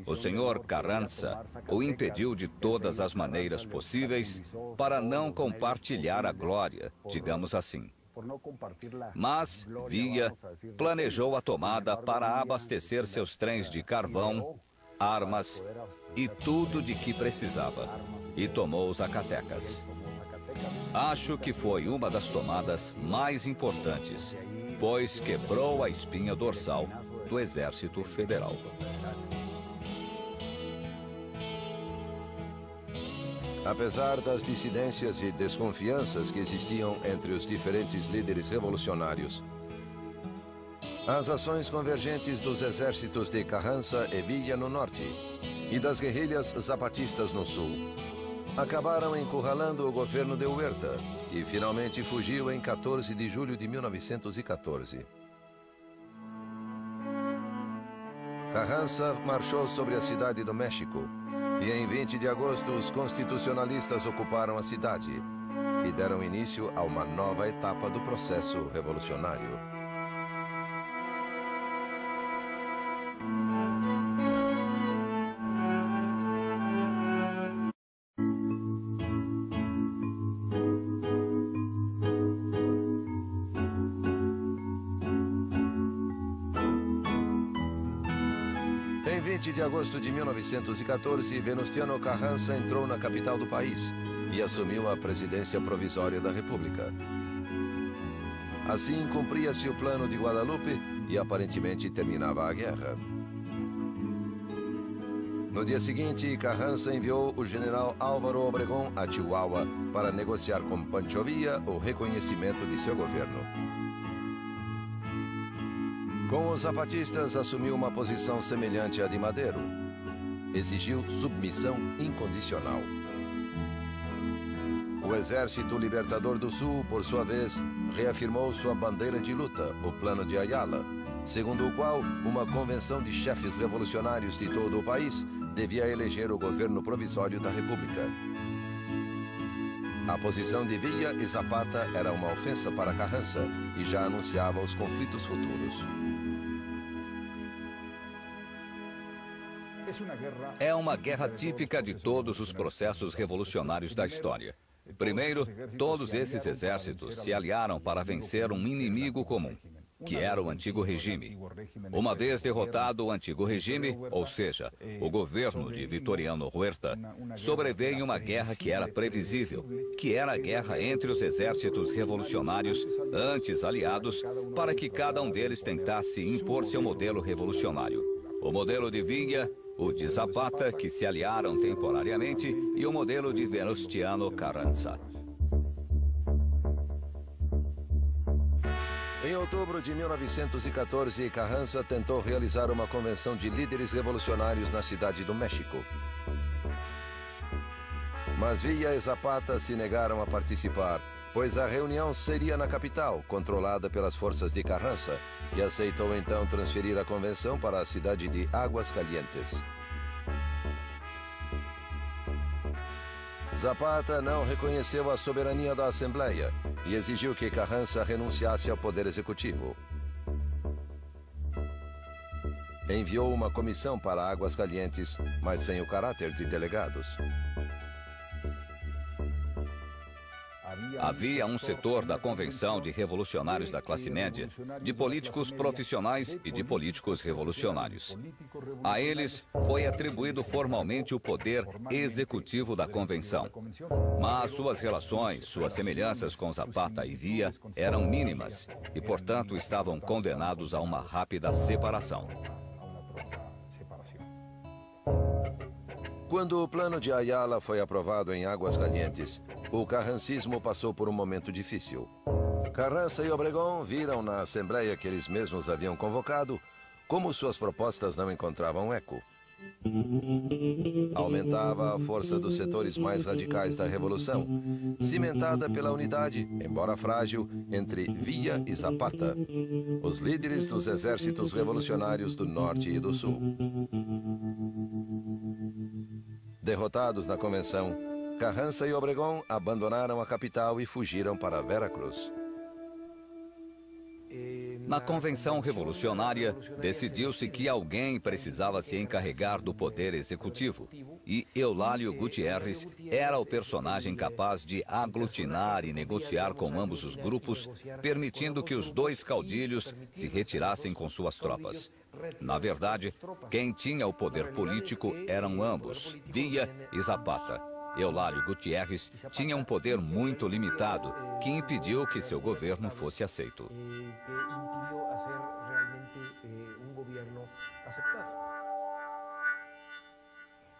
o senhor Carranza o impediu de todas as maneiras possíveis para não compartilhar a glória, digamos assim. Mas Villa planejou a tomada para abastecer seus trens de carvão, armas e tudo de que precisava, e tomou Zacatecas. Acho que foi uma das tomadas mais importantes, pois quebrou a espinha dorsal do Exército Federal. Apesar das dissidências e desconfianças que existiam entre os diferentes líderes revolucionários, as ações convergentes dos exércitos de Carranza e Villa no norte e das guerrilhas zapatistas no sul acabaram encurralando o governo de Huerta, que finalmente fugiu em 14 de julho de 1914. Carranza marchou sobre a cidade do México e em 20 de agosto os constitucionalistas ocuparam a cidade e deram início a uma nova etapa do processo revolucionário. Em 20 de agosto de 1914, Venustiano Carranza entrou na capital do país e assumiu a presidência provisória da República. Assim, cumpria-se o plano de Guadalupe e aparentemente terminava a guerra. No dia seguinte, Carranza enviou o general Álvaro Obregón a Chihuahua para negociar com Pancho Villa o reconhecimento de seu governo. Com os zapatistas, assumiu uma posição semelhante à de Madero. Exigiu submissão incondicional. O Exército Libertador do Sul, por sua vez, reafirmou sua bandeira de luta, o Plano de Ayala, segundo o qual uma convenção de chefes revolucionários de todo o país devia eleger o governo provisório da República. A posição de Villa e Zapata era uma ofensa para Carranza e já anunciava os conflitos futuros. É uma guerra típica de todos os processos revolucionários da história. Primeiro, todos esses exércitos se aliaram para vencer um inimigo comum, que era o antigo regime. Uma vez derrotado o antigo regime, ou seja, o governo de Victoriano Huerta, sobreveio uma guerra que era previsível, que era a guerra entre os exércitos revolucionários, antes aliados, para que cada um deles tentasse impor seu modelo revolucionário. O modelo de Villa, o de Zapata, que se aliaram temporariamente, e o modelo de Venustiano Carranza. Em outubro de 1914, Carranza tentou realizar uma convenção de líderes revolucionários na cidade do México. Mas Villa e Zapata se negaram a participar, pois a reunião seria na capital, controlada pelas forças de Carranza, e aceitou então transferir a convenção para a cidade de Águas Calientes. Zapata não reconheceu a soberania da Assembleia e exigiu que Carranza renunciasse ao poder executivo. Enviou uma comissão para Águas Calientes, mas sem o caráter de delegados. Havia um setor da Convenção de Revolucionários da Classe Média, de políticos profissionais e de políticos revolucionários. A eles foi atribuído formalmente o poder executivo da Convenção. Mas suas relações, suas semelhanças com Zapata e Villa eram mínimas e, portanto, estavam condenados a uma rápida separação. Quando o plano de Ayala foi aprovado em Águas Calientes, o carrancismo passou por um momento difícil. Carranza e Obregón viram na Assembleia que eles mesmos haviam convocado como suas propostas não encontravam eco. Aumentava a força dos setores mais radicais da Revolução, cimentada pela unidade, embora frágil, entre Villa e Zapata, os líderes dos exércitos revolucionários do Norte e do Sul. Derrotados na convenção, Carranza e Obregón abandonaram a capital e fugiram para Veracruz. Na Convenção Revolucionária, decidiu-se que alguém precisava se encarregar do poder executivo. E Eulálio Gutierrez era o personagem capaz de aglutinar e negociar com ambos os grupos, permitindo que os dois caudilhos se retirassem com suas tropas. Na verdade, quem tinha o poder político eram ambos, Villa e Zapata. Eulálio Gutierrez tinha um poder muito limitado, que impediu que seu governo fosse aceito.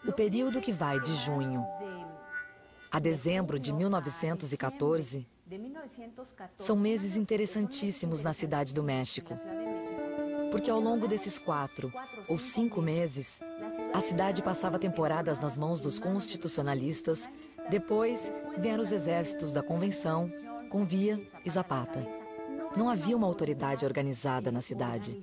O período que vai de junho a dezembro de 1914 são meses interessantíssimos na Cidade do México, porque ao longo desses 4 ou 5 meses, a cidade passava temporadas nas mãos dos constitucionalistas, depois vieram os exércitos da Convenção, com Villa e Zapata. Não havia uma autoridade organizada na cidade.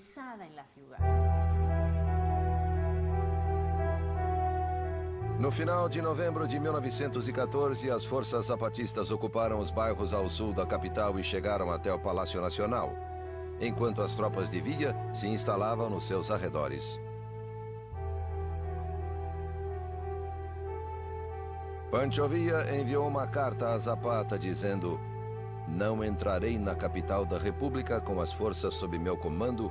No final de novembro de 1914, as forças zapatistas ocuparam os bairros ao sul da capital e chegaram até o Palácio Nacional, enquanto as tropas de Villa se instalavam nos seus arredores. Pancho Villa enviou uma carta a Zapata dizendo: "Não entrarei na capital da República com as forças sob meu comando,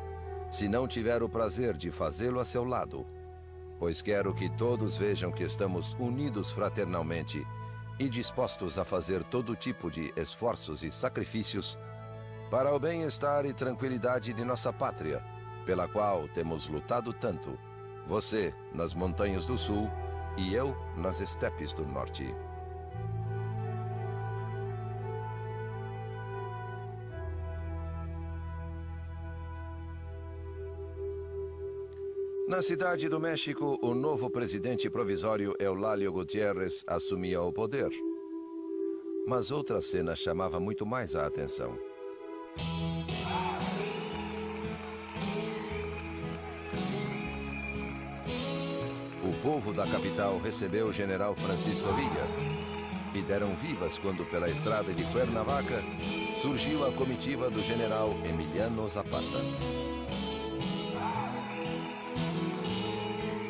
se não tiver o prazer de fazê-lo a seu lado, pois quero que todos vejam que estamos unidos fraternalmente e dispostos a fazer todo tipo de esforços e sacrifícios para o bem-estar e tranquilidade de nossa pátria, pela qual temos lutado tanto, você nas montanhas do sul e eu nas estepes do norte." Na Cidade do México, o novo presidente provisório Eulálio Gutierrez assumia o poder. Mas outra cena chamava muito mais a atenção. O povo da capital recebeu o general Francisco Villa e deram vivas quando, pela estrada de Cuernavaca, surgiu a comitiva do general Emiliano Zapata.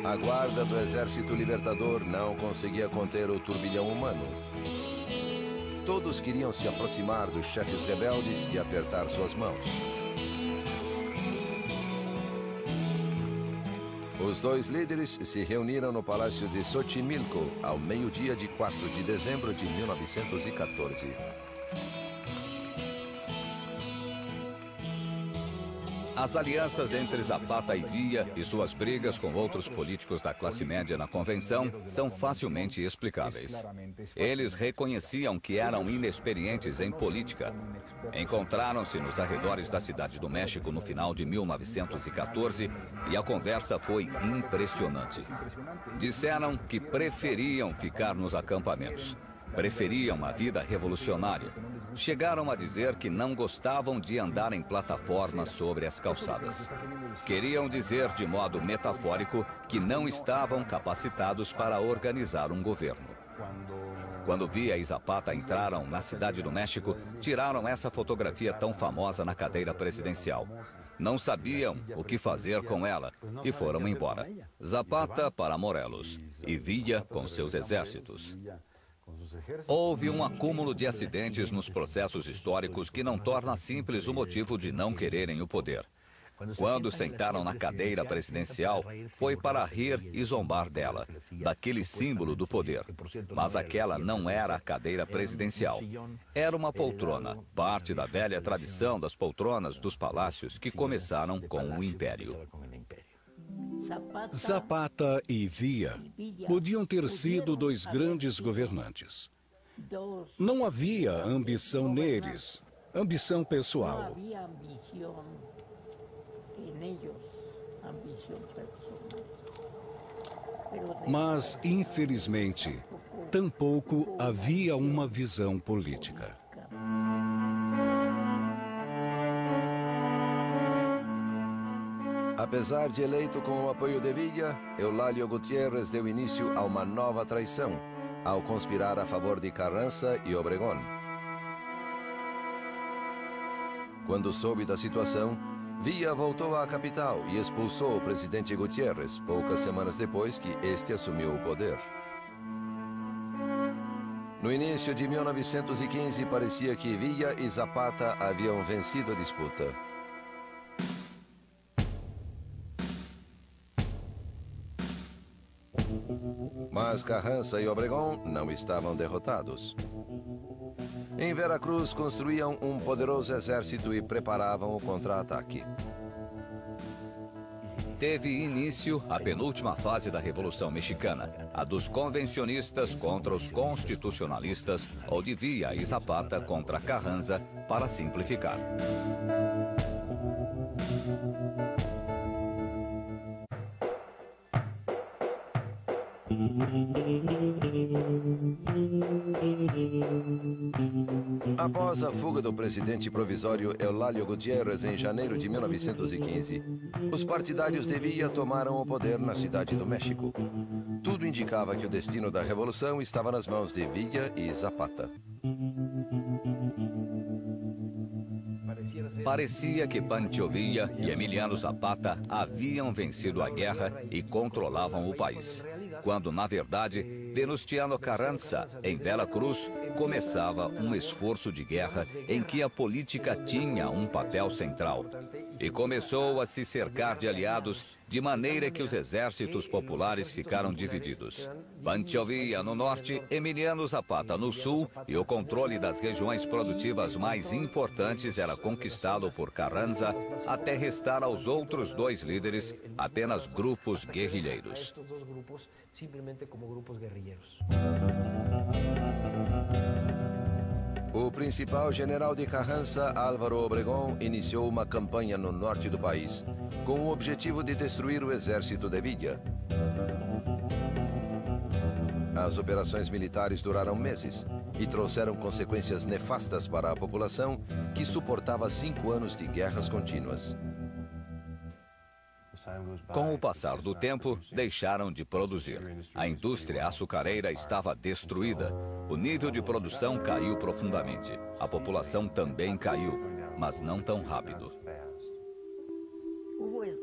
A guarda do Exército Libertador não conseguia conter o turbilhão humano. Todos queriam se aproximar dos chefes rebeldes e apertar suas mãos. Os dois líderes se reuniram no Palácio de Xochimilco ao meio-dia de 4 de dezembro de 1914. As alianças entre Zapata e Villa e suas brigas com outros políticos da classe média na Convenção são facilmente explicáveis. Eles reconheciam que eram inexperientes em política. Encontraram-se nos arredores da Cidade do México no final de 1914 e a conversa foi impressionante. Disseram que preferiam ficar nos acampamentos. Preferiam a vida revolucionária. Chegaram a dizer que não gostavam de andar em plataformas sobre as calçadas. Queriam dizer, de modo metafórico, que não estavam capacitados para organizar um governo. Quando Villa e Zapata entraram na Cidade do México, tiraram essa fotografia tão famosa na cadeira presidencial. Não sabiam o que fazer com ela e foram embora. Zapata para Morelos e Villa com seus exércitos. Houve um acúmulo de acidentes nos processos históricos que não torna simples o motivo de não quererem o poder. Quando sentaram na cadeira presidencial, foi para rir e zombar dela, daquele símbolo do poder. Mas aquela não era a cadeira presidencial. Era uma poltrona, parte da velha tradição das poltronas dos palácios que começaram com o Império. Zapata e Villa podiam ter sido dois grandes governantes. Não havia ambição neles, ambição pessoal. Mas, infelizmente, tampouco havia uma visão política. Apesar de eleito com o apoio de Villa, Eulálio Gutiérrez deu início a uma nova traição, ao conspirar a favor de Carranza e Obregón. Quando soube da situação, Villa voltou à capital e expulsou o presidente Gutiérrez, poucas semanas depois que este assumiu o poder. No início de 1915, parecia que Villa e Zapata haviam vencido a disputa. Mas Carranza e Obregón não estavam derrotados. Em Veracruz, construíam um poderoso exército e preparavam o contra-ataque. Teve início a penúltima fase da Revolução Mexicana, a dos convencionistas contra os constitucionalistas, ou de Villa e Zapata contra Carranza, para simplificar. Após a fuga do presidente provisório Eulálio Gutiérrez em janeiro de 1915, os partidários de Villa tomaram o poder na cidade do México. Tudo indicava que o destino da revolução estava nas mãos de Villa e Zapata. Parecia que Pancho Villa e Emiliano Zapata haviam vencido a guerra e controlavam o país, quando, na verdade, Venustiano Carranza, em Veracruz, começava um esforço de guerra em que a política tinha um papel central e começou a se cercar de aliados, de maneira que os exércitos populares ficaram divididos. Pancho Villa no norte, Emiliano Zapata no sul, e o controle das regiões produtivas mais importantes era conquistado por Carranza, até restar aos outros dois líderes apenas grupos guerrilheiros. O principal general de Carranza, Álvaro Obregón, iniciou uma campanha no norte do país, com o objetivo de destruir o exército de Villa. As operações militares duraram meses e trouxeram consequências nefastas para a população, que suportava 5 anos de guerras contínuas. Com o passar do tempo, deixaram de produzir. A indústria açucareira estava destruída. O nível de produção caiu profundamente. A população também caiu, mas não tão rápido.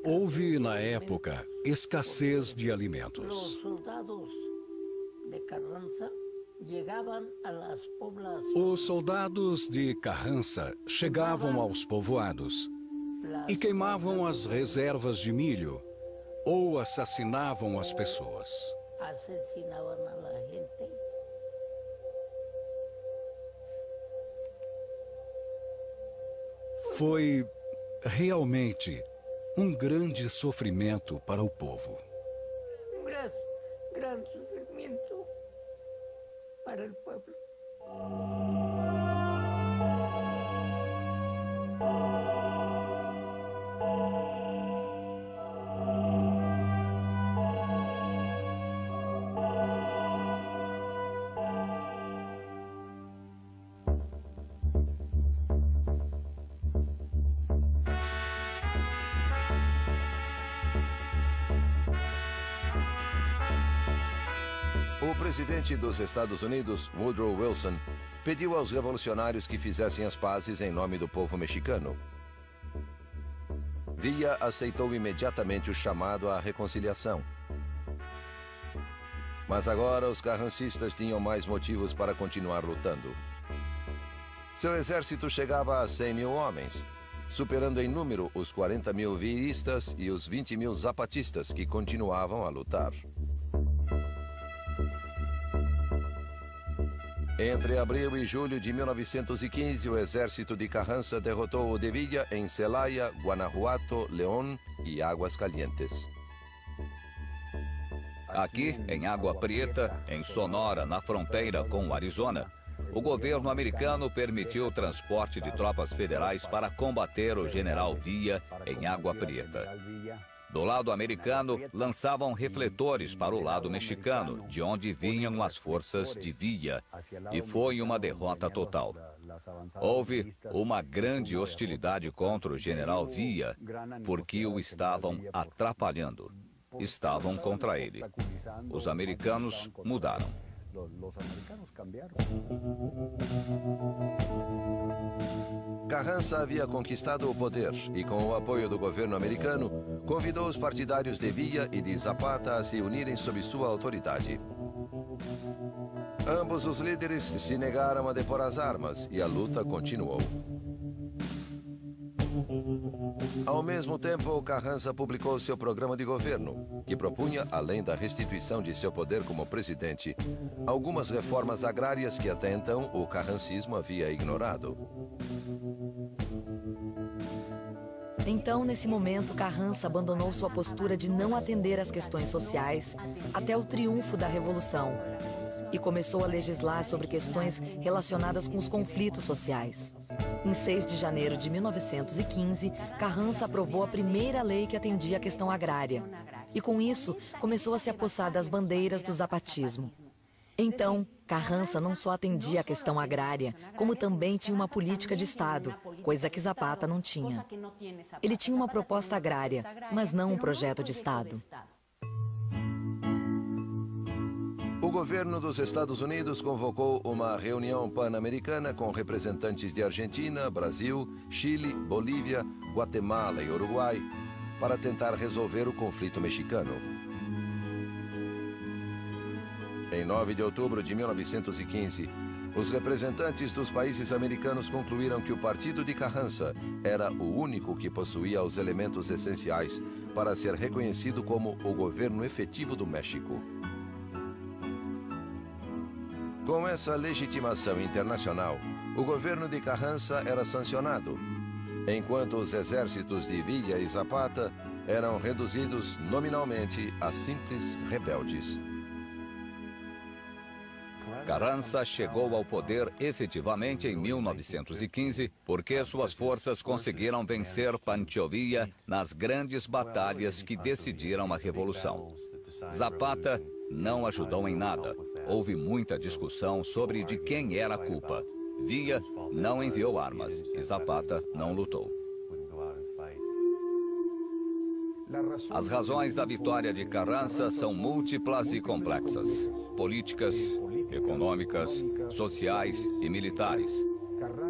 Houve, na época, escassez de alimentos. Os soldados de Carranza chegavam aos povoados e queimavam as reservas de milho ou assassinavam as pessoas. Foi realmente um grande sofrimento para o povo. Grande sofrimento para o povo. O presidente dos Estados Unidos, Woodrow Wilson, pediu aos revolucionários que fizessem as pazes em nome do povo mexicano. Villa aceitou imediatamente o chamado à reconciliação. Mas agora os carrancistas tinham mais motivos para continuar lutando. Seu exército chegava a 100 mil homens, superando em número os 40 mil villistas e os 20 mil zapatistas que continuavam a lutar. Entre abril e julho de 1915, o exército de Carranza derrotou o de Villa em Celaya, Guanajuato, León e Águas Calientes. Aqui, em Água Prieta, em Sonora, na fronteira com o Arizona, o governo americano permitiu o transporte de tropas federais para combater o general Villa em Água Prieta. Do lado americano, lançavam refletores para o lado mexicano, de onde vinham as forças de Villa, e foi uma derrota total. Houve uma grande hostilidade contra o general Villa, porque o estavam atrapalhando. Estavam contra ele. Os americanos mudaram. Carranza havia conquistado o poder e, com o apoio do governo americano, convidou os partidários de Villa e de Zapata a se unirem sob sua autoridade. Ambos os líderes se negaram a depor as armas e a luta continuou. Ao mesmo tempo, Carranza publicou seu programa de governo, que propunha, além da restituição de seu poder como presidente, algumas reformas agrárias que até então o carrancismo havia ignorado. Então, nesse momento, Carranza abandonou sua postura de não atender às questões sociais até o triunfo da Revolução e começou a legislar sobre questões relacionadas com os conflitos sociais. Em 6 de janeiro de 1915, Carranza aprovou a primeira lei que atendia à questão agrária. E com isso, começou a se apossar das bandeiras do zapatismo. Então, Carranza não só atendia à questão agrária, como também tinha uma política de Estado, coisa que Zapata não tinha. Ele tinha uma proposta agrária, mas não um projeto de Estado. O governo dos Estados Unidos convocou uma reunião pan-americana com representantes de Argentina, Brasil, Chile, Bolívia, Guatemala e Uruguai para tentar resolver o conflito mexicano. Em 9 de outubro de 1915, os representantes dos países americanos concluíram que o partido de Carranza era o único que possuía os elementos essenciais para ser reconhecido como o governo efetivo do México. Com essa legitimação internacional, o governo de Carranza era sancionado, enquanto os exércitos de Villa e Zapata eram reduzidos nominalmente a simples rebeldes. Carranza chegou ao poder efetivamente em 1915 porque suas forças conseguiram vencer Pancho Villa nas grandes batalhas que decidiram a Revolução. Zapata não ajudou em nada. Houve muita discussão sobre de quem era a culpa. Villa não enviou armas e Zapata não lutou. As razões da vitória de Carranza são múltiplas e complexas. Políticas, econômicas, sociais e militares.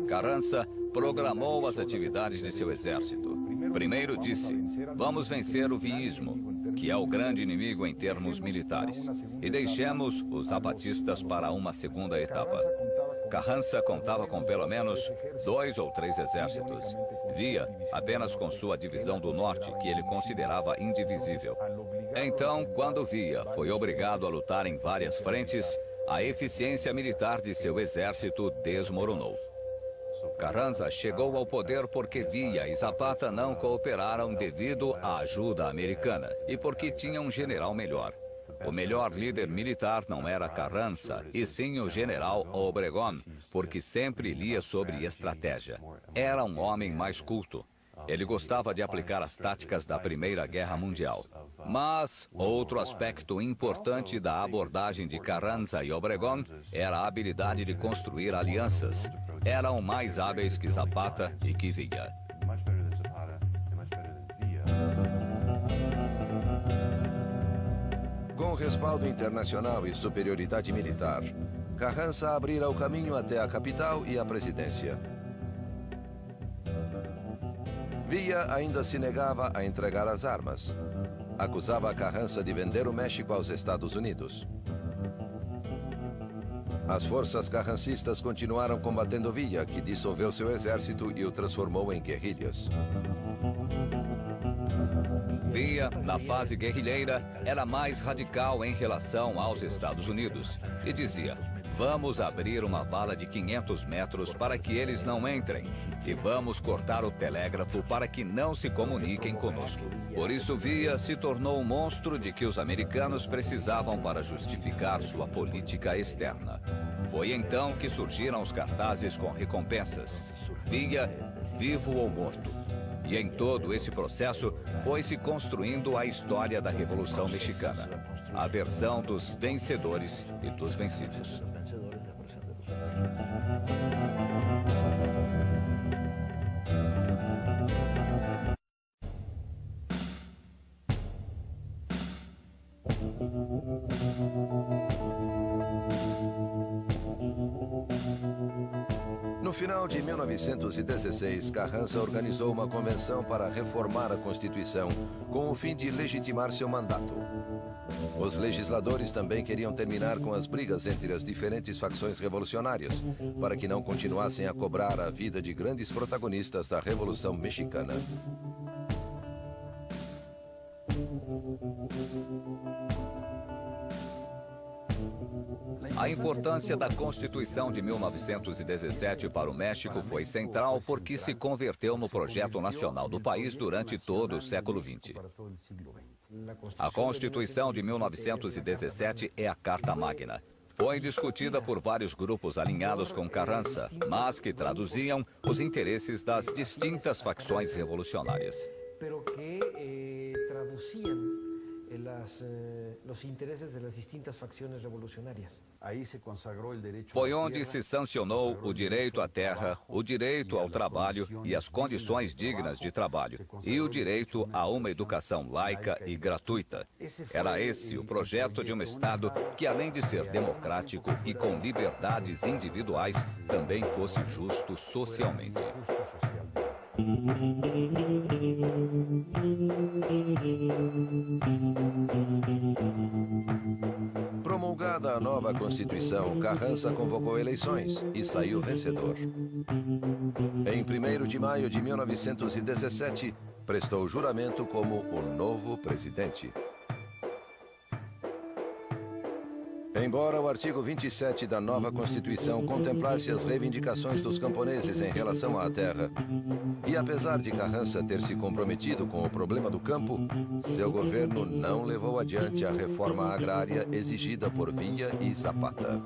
Carranza programou as atividades de seu exército. Primeiro disse, vamos vencer o villismo, que é o grande inimigo em termos militares, e deixemos os zapatistas para uma segunda etapa. Carranza contava com pelo menos 2 ou 3 exércitos. Villa apenas com sua divisão do norte, que ele considerava indivisível. Então, quando Villa foi obrigado a lutar em várias frentes, a eficiência militar de seu exército desmoronou. Carranza chegou ao poder porque Villa e Zapata não cooperaram devido à ajuda americana e porque tinha um general melhor. O melhor líder militar não era Carranza, e sim o general Obregón, porque sempre lia sobre estratégia. Era um homem mais culto. Ele gostava de aplicar as táticas da Primeira Guerra Mundial. Mas outro aspecto importante da abordagem de Carranza e Obregón era a habilidade de construir alianças. Eram mais hábeis que Zapata e que Villa. Com respaldo internacional e superioridade militar, Carranza abrira o caminho até a capital e a presidência. Villa ainda se negava a entregar as armas. Acusava Carranza de vender o México aos Estados Unidos. As forças carrancistas continuaram combatendo Villa, que dissolveu seu exército e o transformou em guerrilhas. Villa, na fase guerrilheira, era mais radical em relação aos Estados Unidos e dizia, vamos abrir uma vala de 500 metros para que eles não entrem e vamos cortar o telégrafo para que não se comuniquem conosco. Por isso, Villa se tornou um monstro de que os americanos precisavam para justificar sua política externa. Foi então que surgiram os cartazes com recompensas. Villa, vivo ou morto. E em todo esse processo, foi se construindo a história da Revolução Mexicana. A versão dos vencedores e dos vencidos. final de 1916, Carranza organizou uma convenção para reformar a Constituição, com o fim de legitimar seu mandato. Os legisladores também queriam terminar com as brigas entre as diferentes facções revolucionárias, para que não continuassem a cobrar a vida de grandes protagonistas da Revolução Mexicana. A importância da Constituição de 1917 para o México foi central porque se converteu no projeto nacional do país durante todo o século XX. A Constituição de 1917 é a Carta Magna. Foi discutida por vários grupos alinhados com Carranza, mas que traduziam os interesses das distintas facções revolucionárias. Los intereses de las distintas facciones revolucionarias. Foi onde se sancionou o direito à terra, o direito ao trabalho e as condições dignas de trabalho, e o direito a uma educação laica e gratuita. Era esse o projeto de um Estado que, além de ser democrático e com liberdades individuais, também fosse justo socialmente. Promulgada a nova Constituição, Carranza convocou eleições e saiu vencedor. Em 1º de maio de 1917, prestou juramento como o novo presidente. Embora o artigo 27 da nova Constituição contemplasse as reivindicações dos camponeses em relação à terra, e apesar de Carranza ter se comprometido com o problema do campo, seu governo não levou adiante a reforma agrária exigida por Villa e Zapata.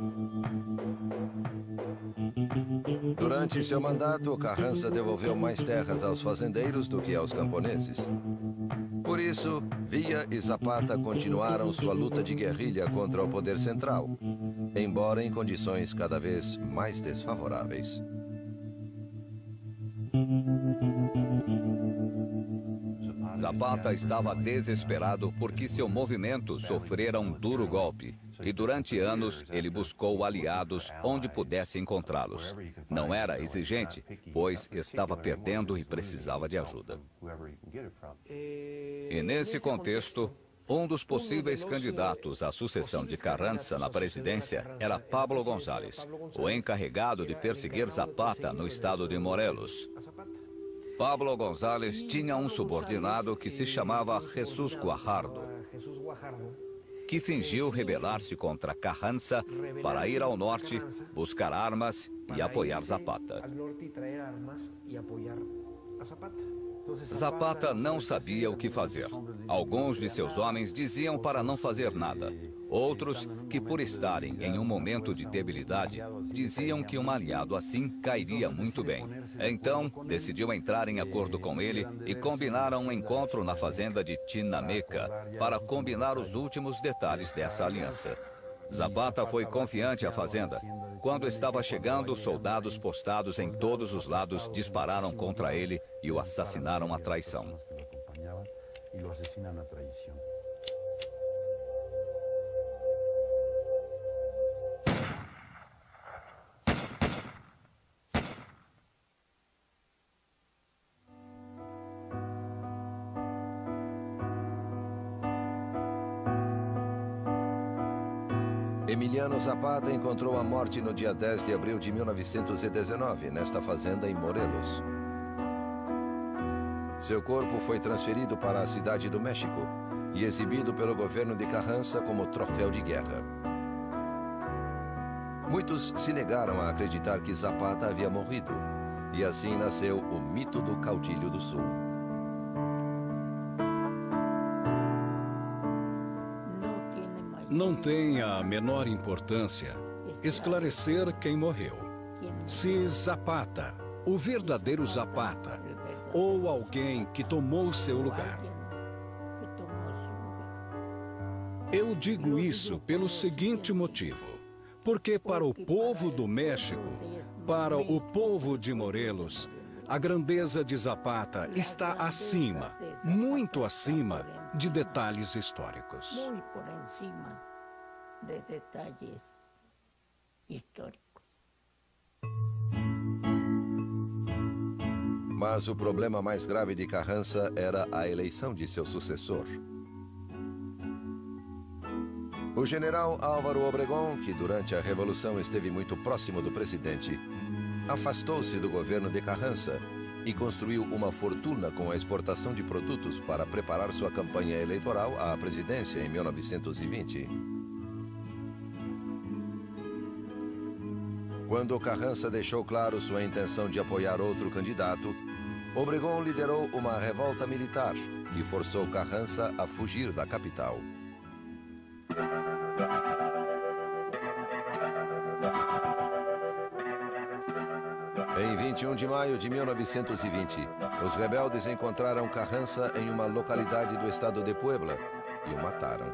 Durante seu mandato, Carranza devolveu mais terras aos fazendeiros do que aos camponeses. Por isso, Villa e Zapata continuaram sua luta de guerrilha contra o poder central, embora em condições cada vez mais desfavoráveis. Zapata estava desesperado porque seu movimento sofrera um duro golpe e durante anos ele buscou aliados onde pudesse encontrá-los. Não era exigente, pois estava perdendo e precisava de ajuda. E nesse contexto, um dos possíveis candidatos à sucessão de Carranza na presidência era Pablo González, o encarregado de perseguir Zapata no estado de Morelos. Pablo González tinha um subordinado que se chamava Jesús Guajardo, que fingiu rebelar-se contra Carranza para ir ao norte, buscar armas e apoiar Zapata. Zapata não sabia o que fazer. Alguns de seus homens diziam para não fazer nada. Outros, que por estarem em um momento de debilidade, diziam que um aliado assim cairia muito bem. Então, decidiu entrar em acordo com ele e combinaram um encontro na fazenda de Chinameca para combinar os últimos detalhes dessa aliança. Zapata foi confiante à fazenda. Quando estava chegando, soldados postados em todos os lados dispararam contra ele e o assassinaram à traição. Emiliano Zapata encontrou a morte no dia 10 de abril de 1919, nesta fazenda em Morelos. Seu corpo foi transferido para a cidade do México e exibido pelo governo de Carranza como troféu de guerra. Muitos se negaram a acreditar que Zapata havia morrido, e assim nasceu o mito do caudilho do Sul. Não tem a menor importância esclarecer quem morreu. Se Zapata, o verdadeiro Zapata, ou alguém que tomou seu lugar. Eu digo isso pelo seguinte motivo. Porque para o povo do México, para o povo de Morelos, a grandeza de Zapata está acima, muito acima, de detalhes históricos. Muy por encima de detalles históricos. Mas o problema mais grave de Carranza era a eleição de seu sucessor. O general Álvaro Obregón, que durante a Revolução esteve muito próximo do presidente, afastou-se do governo de Carranza e construiu uma fortuna com a exportação de produtos para preparar sua campanha eleitoral à presidência em 1920. Quando Carranza deixou claro sua intenção de apoiar outro candidato, Obregón liderou uma revolta militar que forçou Carranza a fugir da capital. Em 21 de maio de 1920, os rebeldes encontraram Carranza em uma localidade do estado de Puebla e o mataram.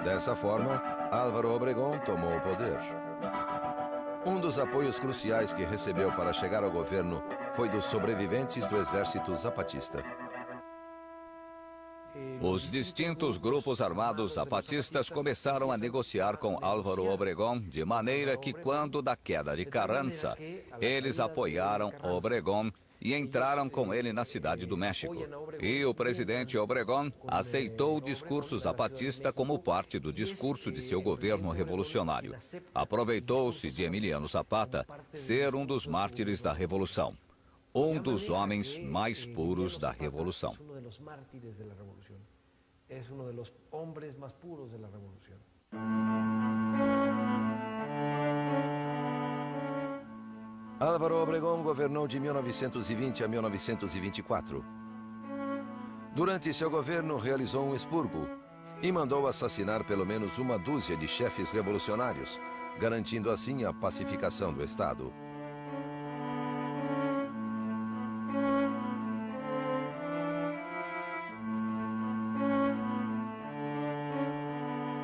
Dessa forma, Álvaro Obregón tomou o poder. Um dos apoios cruciais que recebeu para chegar ao governo foi dos sobreviventes do exército zapatista. Os distintos grupos armados zapatistas começaram a negociar com Álvaro Obregón, de maneira que, quando da queda de Carranza, eles apoiaram Obregón e entraram com ele na cidade do México. E o presidente Obregón aceitou o discurso zapatista como parte do discurso de seu governo revolucionário. Aproveitou-se de Emiliano Zapata ser um dos mártires da Revolução, um dos homens mais puros da Revolução. Álvaro Obregón governou de 1920 a 1924. Durante seu governo, realizou um expurgo e mandou assassinar pelo menos uma dúzia de chefes revolucionários, garantindo assim a pacificação do Estado.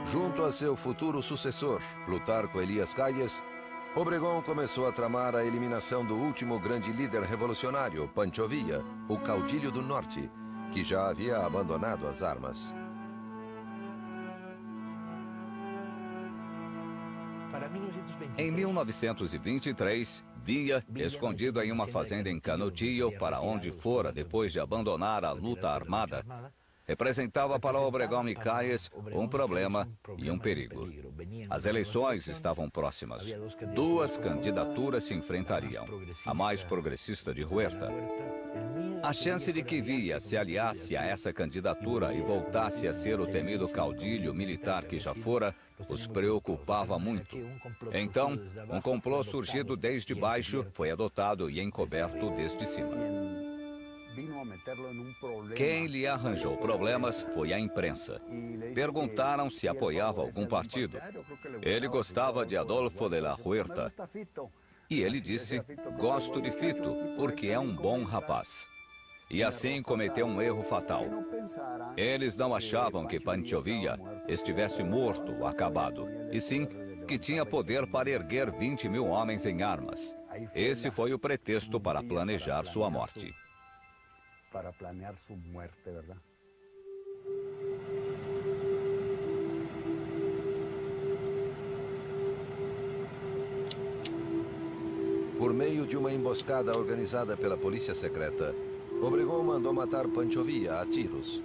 Junto a seu futuro sucessor, Plutarco Elías Calles, Obregón começou a tramar a eliminação do último grande líder revolucionário, Pancho Villa, o caudilho do norte, que já havia abandonado as armas. Em 1923, Villa, escondido em uma fazenda em Canutillo, para onde fora depois de abandonar a luta armada, representava para Obregón e Calles um problema e um perigo. As eleições estavam próximas. Duas candidaturas se enfrentariam. A mais progressista de Huerta. A chance de que Villa se aliasse a essa candidatura e voltasse a ser o temido caudilho militar que já fora, os preocupava muito. Então, um complô surgido desde baixo foi adotado e encoberto desde cima. Quem lhe arranjou problemas foi a imprensa. Perguntaram se apoiava algum partido. Ele gostava de Adolfo de la Huerta. E ele disse, gosto de Fito, porque é um bom rapaz. E assim cometeu um erro fatal. Eles não achavam que Pancho Villa estivesse morto ou acabado, e sim que tinha poder para erguer 20 mil homens em armas. Esse foi o pretexto para planejar sua morte. Por meio de uma emboscada organizada pela polícia secreta, Obregón mandou matar Pancho Villa a tiros.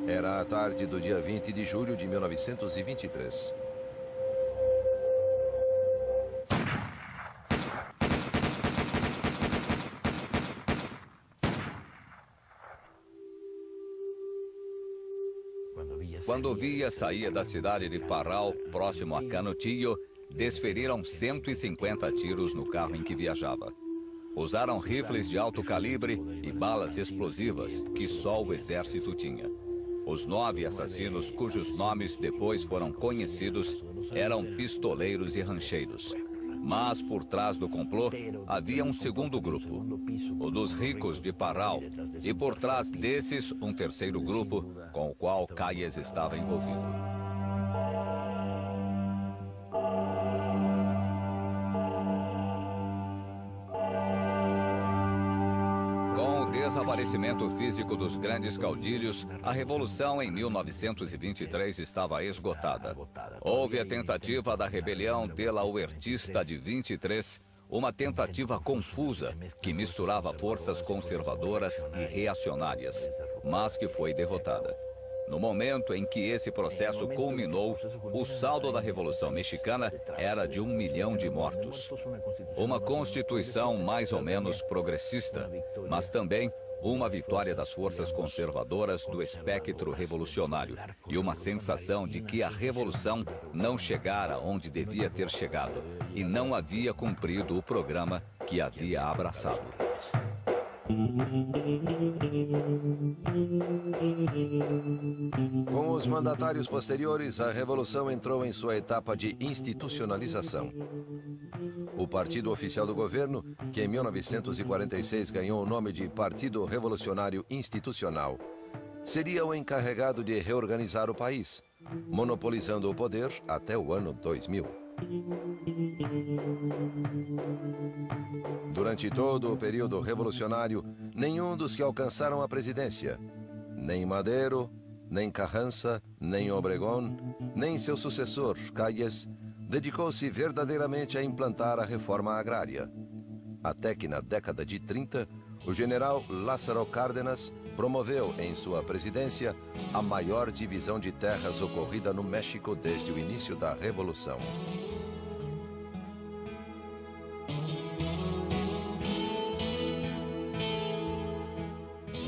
Era a tarde do dia 20 de julho de 1923. Quando Villa saía da cidade de Parral, próximo a Canutillo, desferiram 150 tiros no carro em que viajava. Usaram rifles de alto calibre e balas explosivas que só o exército tinha. Os 9 assassinos, cujos nomes depois foram conhecidos, eram pistoleiros e rancheiros. Mas por trás do complô havia um segundo grupo, o dos ricos de Parral, e por trás desses um terceiro grupo com o qual Calles estava envolvido. Com o desaparecimento físico dos grandes caudilhos, a revolução em 1923 estava esgotada. Houve a tentativa da rebelião de la Huertista de 23, uma tentativa confusa que misturava forças conservadoras e reacionárias, mas que foi derrotada. No momento em que esse processo culminou, o saldo da Revolução Mexicana era de 1 milhão de mortos. Uma constituição mais ou menos progressista, mas também uma vitória das forças conservadoras do espectro revolucionário e uma sensação de que a revolução não chegara onde devia ter chegado e não havia cumprido o programa que havia abraçado. Com os mandatários posteriores, a Revolução entrou em sua etapa de institucionalização. O partido oficial do governo, que em 1946 ganhou o nome de Partido Revolucionário Institucional, seria o encarregado de reorganizar o país, monopolizando o poder até o ano 2000. Durante todo o período revolucionário, nenhum dos que alcançaram a presidência, nem Madero, nem Carranza, nem Obregón, nem seu sucessor, Calles, dedicou-se verdadeiramente a implantar a reforma agrária. Até que na década de 30, o general Lázaro Cárdenas promoveu em sua presidência a maior divisão de terras ocorrida no México desde o início da Revolução.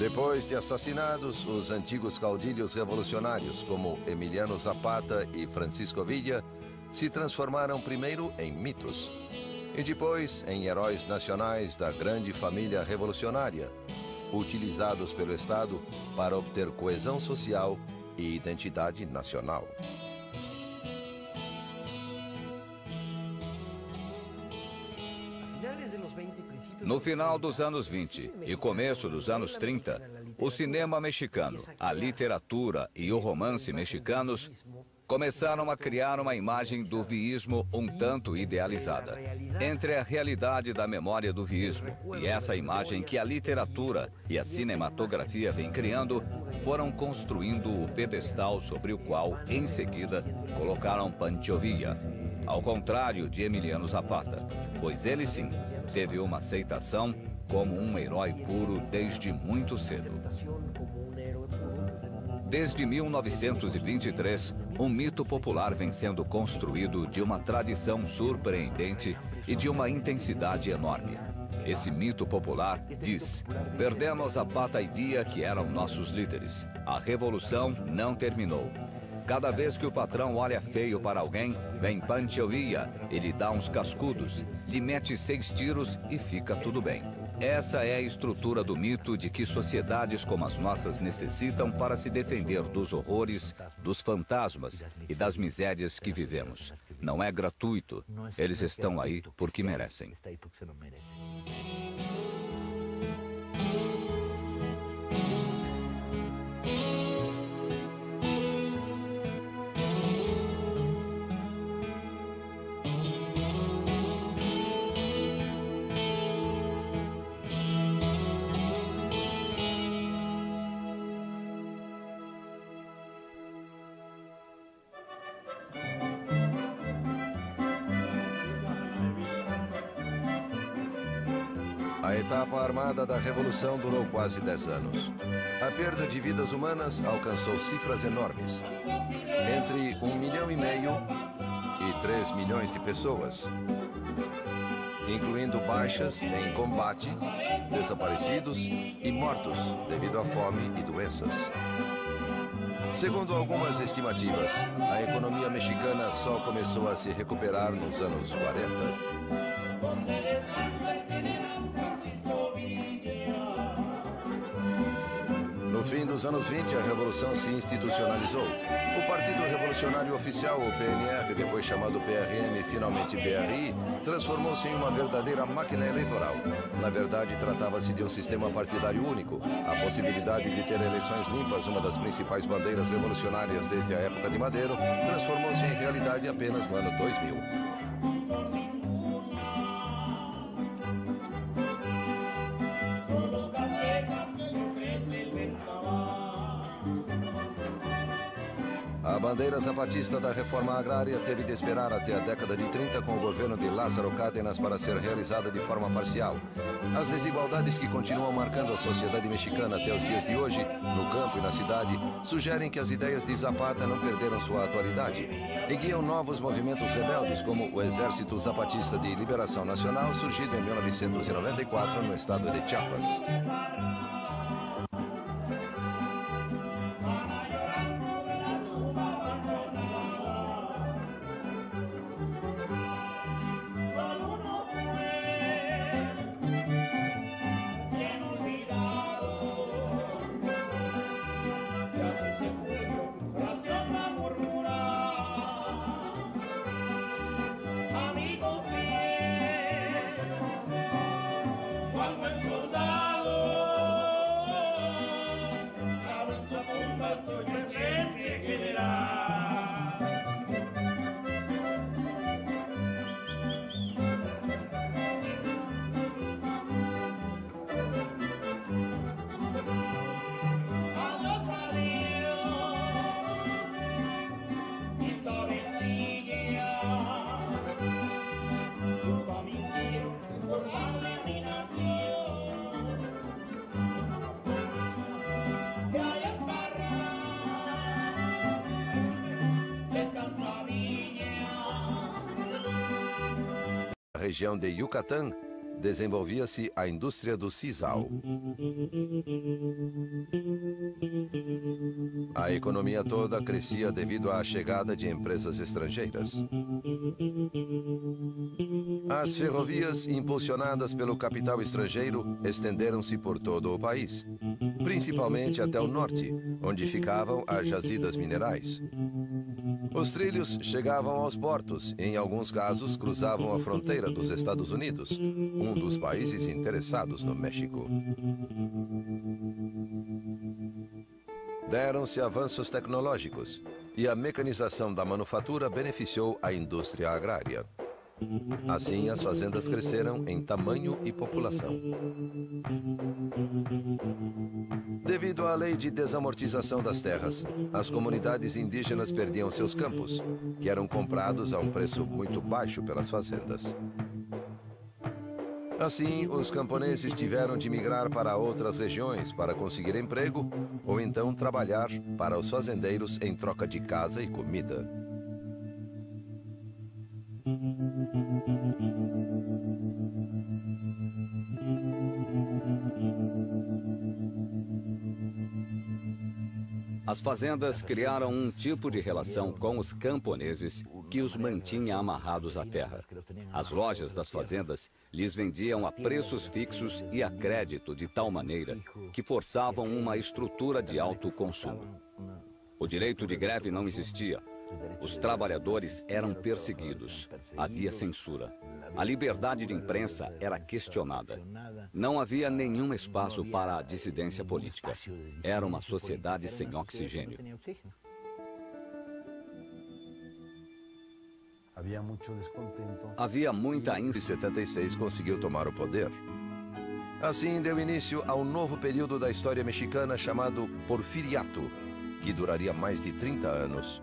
Depois de assassinados, os antigos caudilhos revolucionários, como Emiliano Zapata e Francisco Villa, se transformaram primeiro em mitos e depois em heróis nacionais da grande família revolucionária, utilizados pelo Estado para obter coesão social e identidade nacional. No final dos anos 20 e começo dos anos 30, o cinema mexicano, a literatura e o romance mexicanos começaram a criar uma imagem do viísmo um tanto idealizada. Entre a realidade da memória do viísmo e essa imagem que a literatura e a cinematografia vêm criando, foram construindo o pedestal sobre o qual, em seguida, colocaram Pancho Villa, ao contrário de Emiliano Zapata, pois ele sim teve uma aceitação como um herói puro desde muito cedo. Desde 1923, um mito popular vem sendo construído de uma tradição surpreendente e de uma intensidade enorme. Esse mito popular diz: perdemos Zapata e Villa, que eram nossos líderes. A revolução não terminou. Cada vez que o patrão olha feio para alguém, vem Pancho Villa, ele dá uns cascudos, lhe mete 6 tiros e fica tudo bem. Essa é a estrutura do mito de que sociedades como as nossas necessitam para se defender dos horrores, dos fantasmas e das misérias que vivemos. Não é gratuito. Eles estão aí porque merecem. A etapa armada da Revolução durou quase 10 anos. A perda de vidas humanas alcançou cifras enormes. Entre 1,5 milhão e 3 milhões de pessoas, incluindo baixas em combate, desaparecidos e mortos devido à fome e doenças. Segundo algumas estimativas, a economia mexicana só começou a se recuperar nos anos 40. No fim dos anos 20, a Revolução se institucionalizou. O Partido Revolucionário Oficial, o PNR, depois chamado PRM e finalmente PRI, transformou-se em uma verdadeira máquina eleitoral. Na verdade, tratava-se de um sistema partidário único. A possibilidade de ter eleições limpas, uma das principais bandeiras revolucionárias desde a época de Madero, transformou-se em realidade apenas no ano 2000. bandeira zapatista da reforma agrária teve de esperar até a década de 30 com o governo de Lázaro Cárdenas para ser realizada de forma parcial. As desigualdades que continuam marcando a sociedade mexicana até os dias de hoje, no campo e na cidade, sugerem que as ideias de Zapata não perderam sua atualidade e guiam novos movimentos rebeldes, como o Exército Zapatista de Liberação Nacional, surgido em 1994 no estado de Chiapas. Na região de Yucatán, desenvolvia-se a indústria do sisal. A economia toda crescia devido à chegada de empresas estrangeiras. As ferrovias, impulsionadas pelo capital estrangeiro, estenderam-se por todo o país, principalmente até o norte, onde ficavam as jazidas minerais. Os trilhos chegavam aos portos e, em alguns casos, cruzavam a fronteira dos Estados Unidos, um dos países interessados no México. Deram-se avanços tecnológicos e a mecanização da manufatura beneficiou a indústria agrária. Assim, as fazendas cresceram em tamanho e população. Devido à lei de desamortização das terras, as comunidades indígenas perdiam seus campos, que eram comprados a um preço muito baixo pelas fazendas. Assim, os camponeses tiveram de migrar para outras regiões para conseguir emprego ou então trabalhar para os fazendeiros em troca de casa e comida. As fazendas criaram um tipo de relação com os camponeses que os mantinha amarrados à terra. As lojas das fazendas lhes vendiam a preços fixos e a crédito de tal maneira que forçavam uma estrutura de alto consumo. O direito de greve não existia. Os trabalhadores eram perseguidos. Havia censura. A liberdade de imprensa era questionada. Não havia nenhum espaço para a dissidência política. Era uma sociedade sem oxigênio. Havia muita em 76 conseguiu tomar o poder. Assim deu início a um novo período da história mexicana chamado Porfiriato, que duraria mais de 30 anos.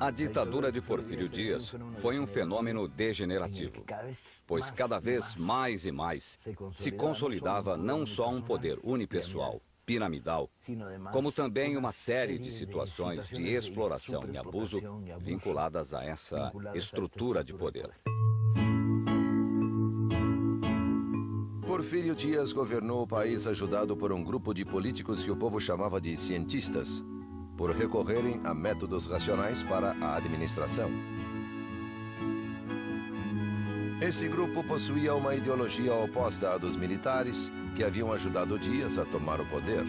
A ditadura de Porfírio Dias foi um fenômeno degenerativo, pois cada vez mais e mais se consolidava não só um poder unipessoal, piramidal, como também uma série de situações de exploração e abuso vinculadas a essa estrutura de poder. Porfírio Dias governou o país ajudado por um grupo de políticos que o povo chamava de cientistas, por recorrerem a métodos racionais para a administração. Esse grupo possuía uma ideologia oposta à dos militares, que haviam ajudado Dias a tomar o poder.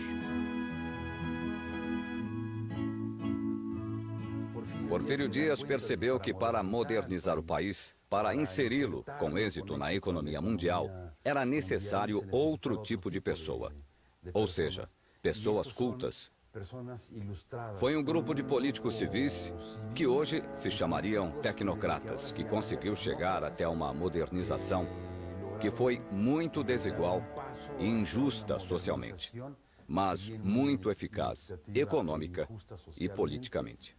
Porfírio Dias percebeu que para modernizar o país, para inseri-lo com êxito na economia mundial, era necessário outro tipo de pessoa, ou seja, pessoas cultas. Foi um grupo de políticos civis que hoje se chamariam tecnocratas, que conseguiu chegar até uma modernização que foi muito desigual e injusta socialmente. mas muito eficaz, econômica e politicamente.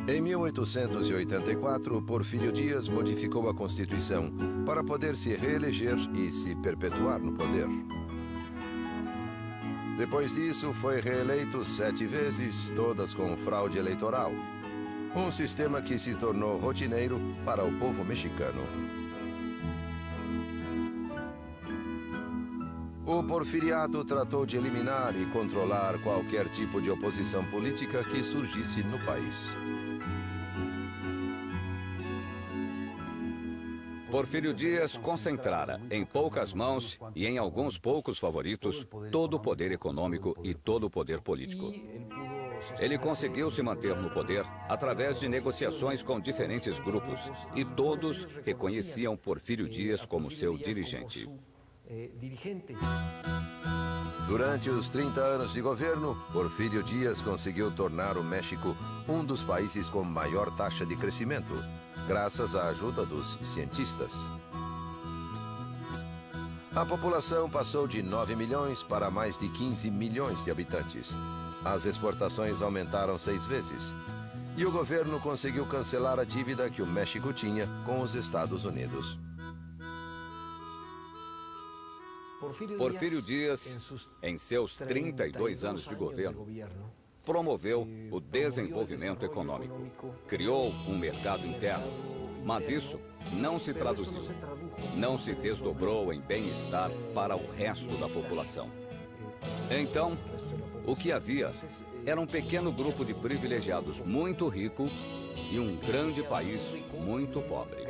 Em 1884, Porfírio Dias modificou a Constituição para poder se reeleger e se perpetuar no poder. Depois disso, foi reeleito 7 vezes, todas com fraude eleitoral. Um sistema que se tornou rotineiro para o povo mexicano. O porfiriato tratou de eliminar e controlar qualquer tipo de oposição política que surgisse no país. Porfírio Dias concentrara em poucas mãos e em alguns poucos favoritos todo o poder econômico e todo o poder político. Ele conseguiu se manter no poder através de negociações com diferentes grupos e todos reconheciam Porfírio Dias como seu dirigente. Durante os 30 anos de governo, Porfírio Dias conseguiu tornar o México um dos países com maior taxa de crescimento, graças à ajuda dos cientistas. A população passou de 9 milhões para mais de 15 milhões de habitantes. As exportações aumentaram 6 vezes. E o governo conseguiu cancelar a dívida que o México tinha com os Estados Unidos. Porfírio Dias, em seus 32 anos de governo, promoveu o desenvolvimento econômico, criou um mercado interno, mas isso não se traduziu, não se desdobrou em bem-estar para o resto da população. Então, o que havia era um pequeno grupo de privilegiados muito rico e um grande país muito pobre.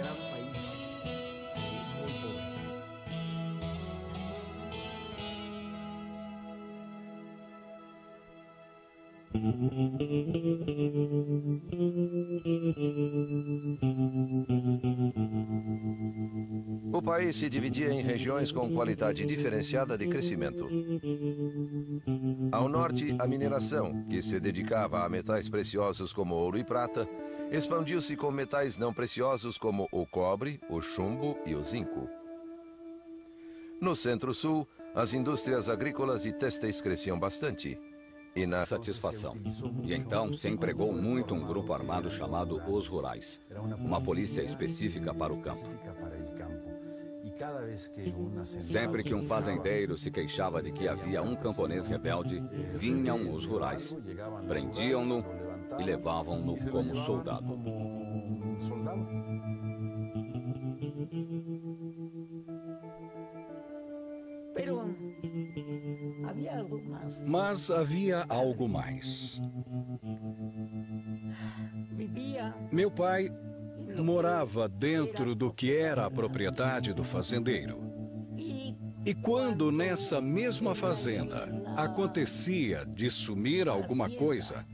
O país se dividia em regiões com qualidade diferenciada de crescimento. Ao norte, a mineração, que se dedicava a metais preciosos como ouro e prata, expandiu-se com metais não preciosos como o cobre, o chumbo e o zinco. No centro-sul, as indústrias agrícolas e têxteis cresciam bastante. E na satisfação. E então se empregou muito um grupo armado chamado Os Rurais, uma polícia específica para o campo. Sempre que um fazendeiro se queixava de que havia um camponês rebelde, vinham os rurais, prendiam-no e levavam-no como soldado. Mas havia algo mais. Meu pai morava dentro do que era a propriedade do fazendeiro. E quando nessa mesma fazenda acontecia de sumir alguma coisa,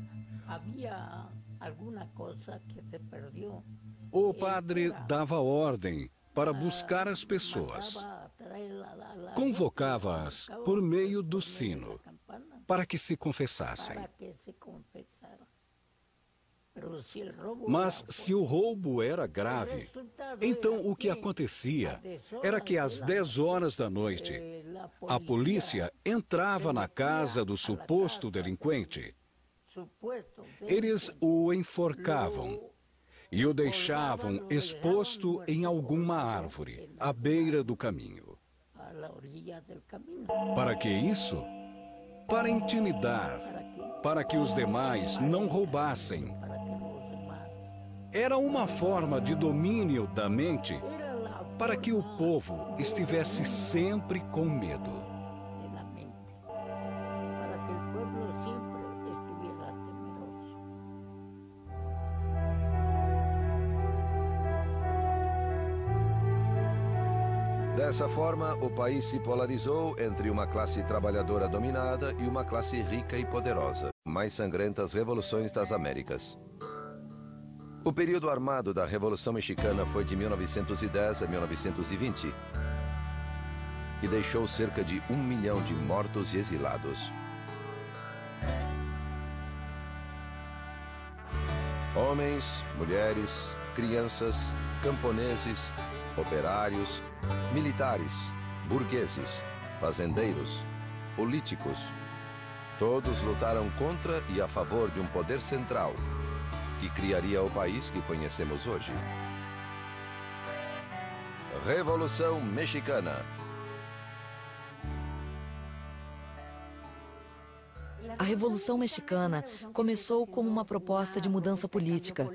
o padre dava ordem para buscar as pessoas. Convocava-as por meio do sino, para que se confessassem. Mas se o roubo era grave, então o que acontecia era que às 10 horas da noite, a polícia entrava na casa do suposto delinquente. Eles o enforcavam e o deixavam exposto em alguma árvore, à beira do caminho. Para que isso? Para intimidar, para que os demais não roubassem. Era uma forma de domínio da mente para que o povo estivesse sempre com medo. Dessa forma, o país se polarizou entre uma classe trabalhadora dominada e uma classe rica e poderosa, mais sangrentas revoluções das Américas. O período armado da Revolução Mexicana foi de 1910 a 1920 e deixou cerca de 1 milhão de mortos e exilados. Homens, mulheres, crianças, camponeses, operários, militares, burgueses, fazendeiros, políticos. Todos lutaram contra e a favor de um poder central que criaria o país que conhecemos hoje. Revolução Mexicana. A Revolução Mexicana começou como uma proposta de mudança política,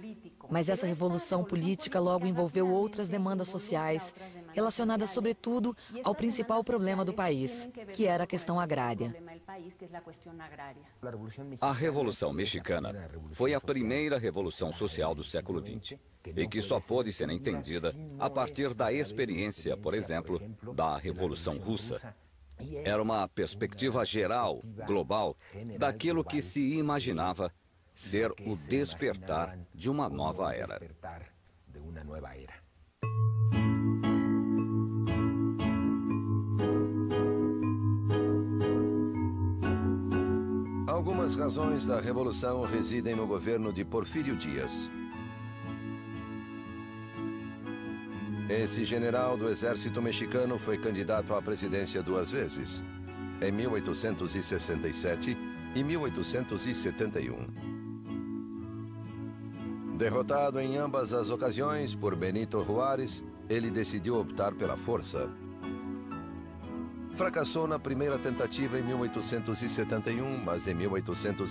mas essa revolução política logo envolveu outras demandas sociais, relacionadas sobretudo ao principal problema do país, que era a questão agrária. A Revolução Mexicana foi a primeira revolução social do século XX e que só pôde ser entendida a partir da experiência, por exemplo, da Revolução Russa. Era uma perspectiva geral, global, daquilo que se imaginava ser o despertar de uma nova era. Algumas razões da Revolução residem no governo de Porfírio Dias. Esse general do exército mexicano foi candidato à presidência 2 vezes, em 1867 e 1871. Derrotado em ambas as ocasiões por Benito Juárez, ele decidiu optar pela força. Fracassou na primeira tentativa em 1871, mas em 1874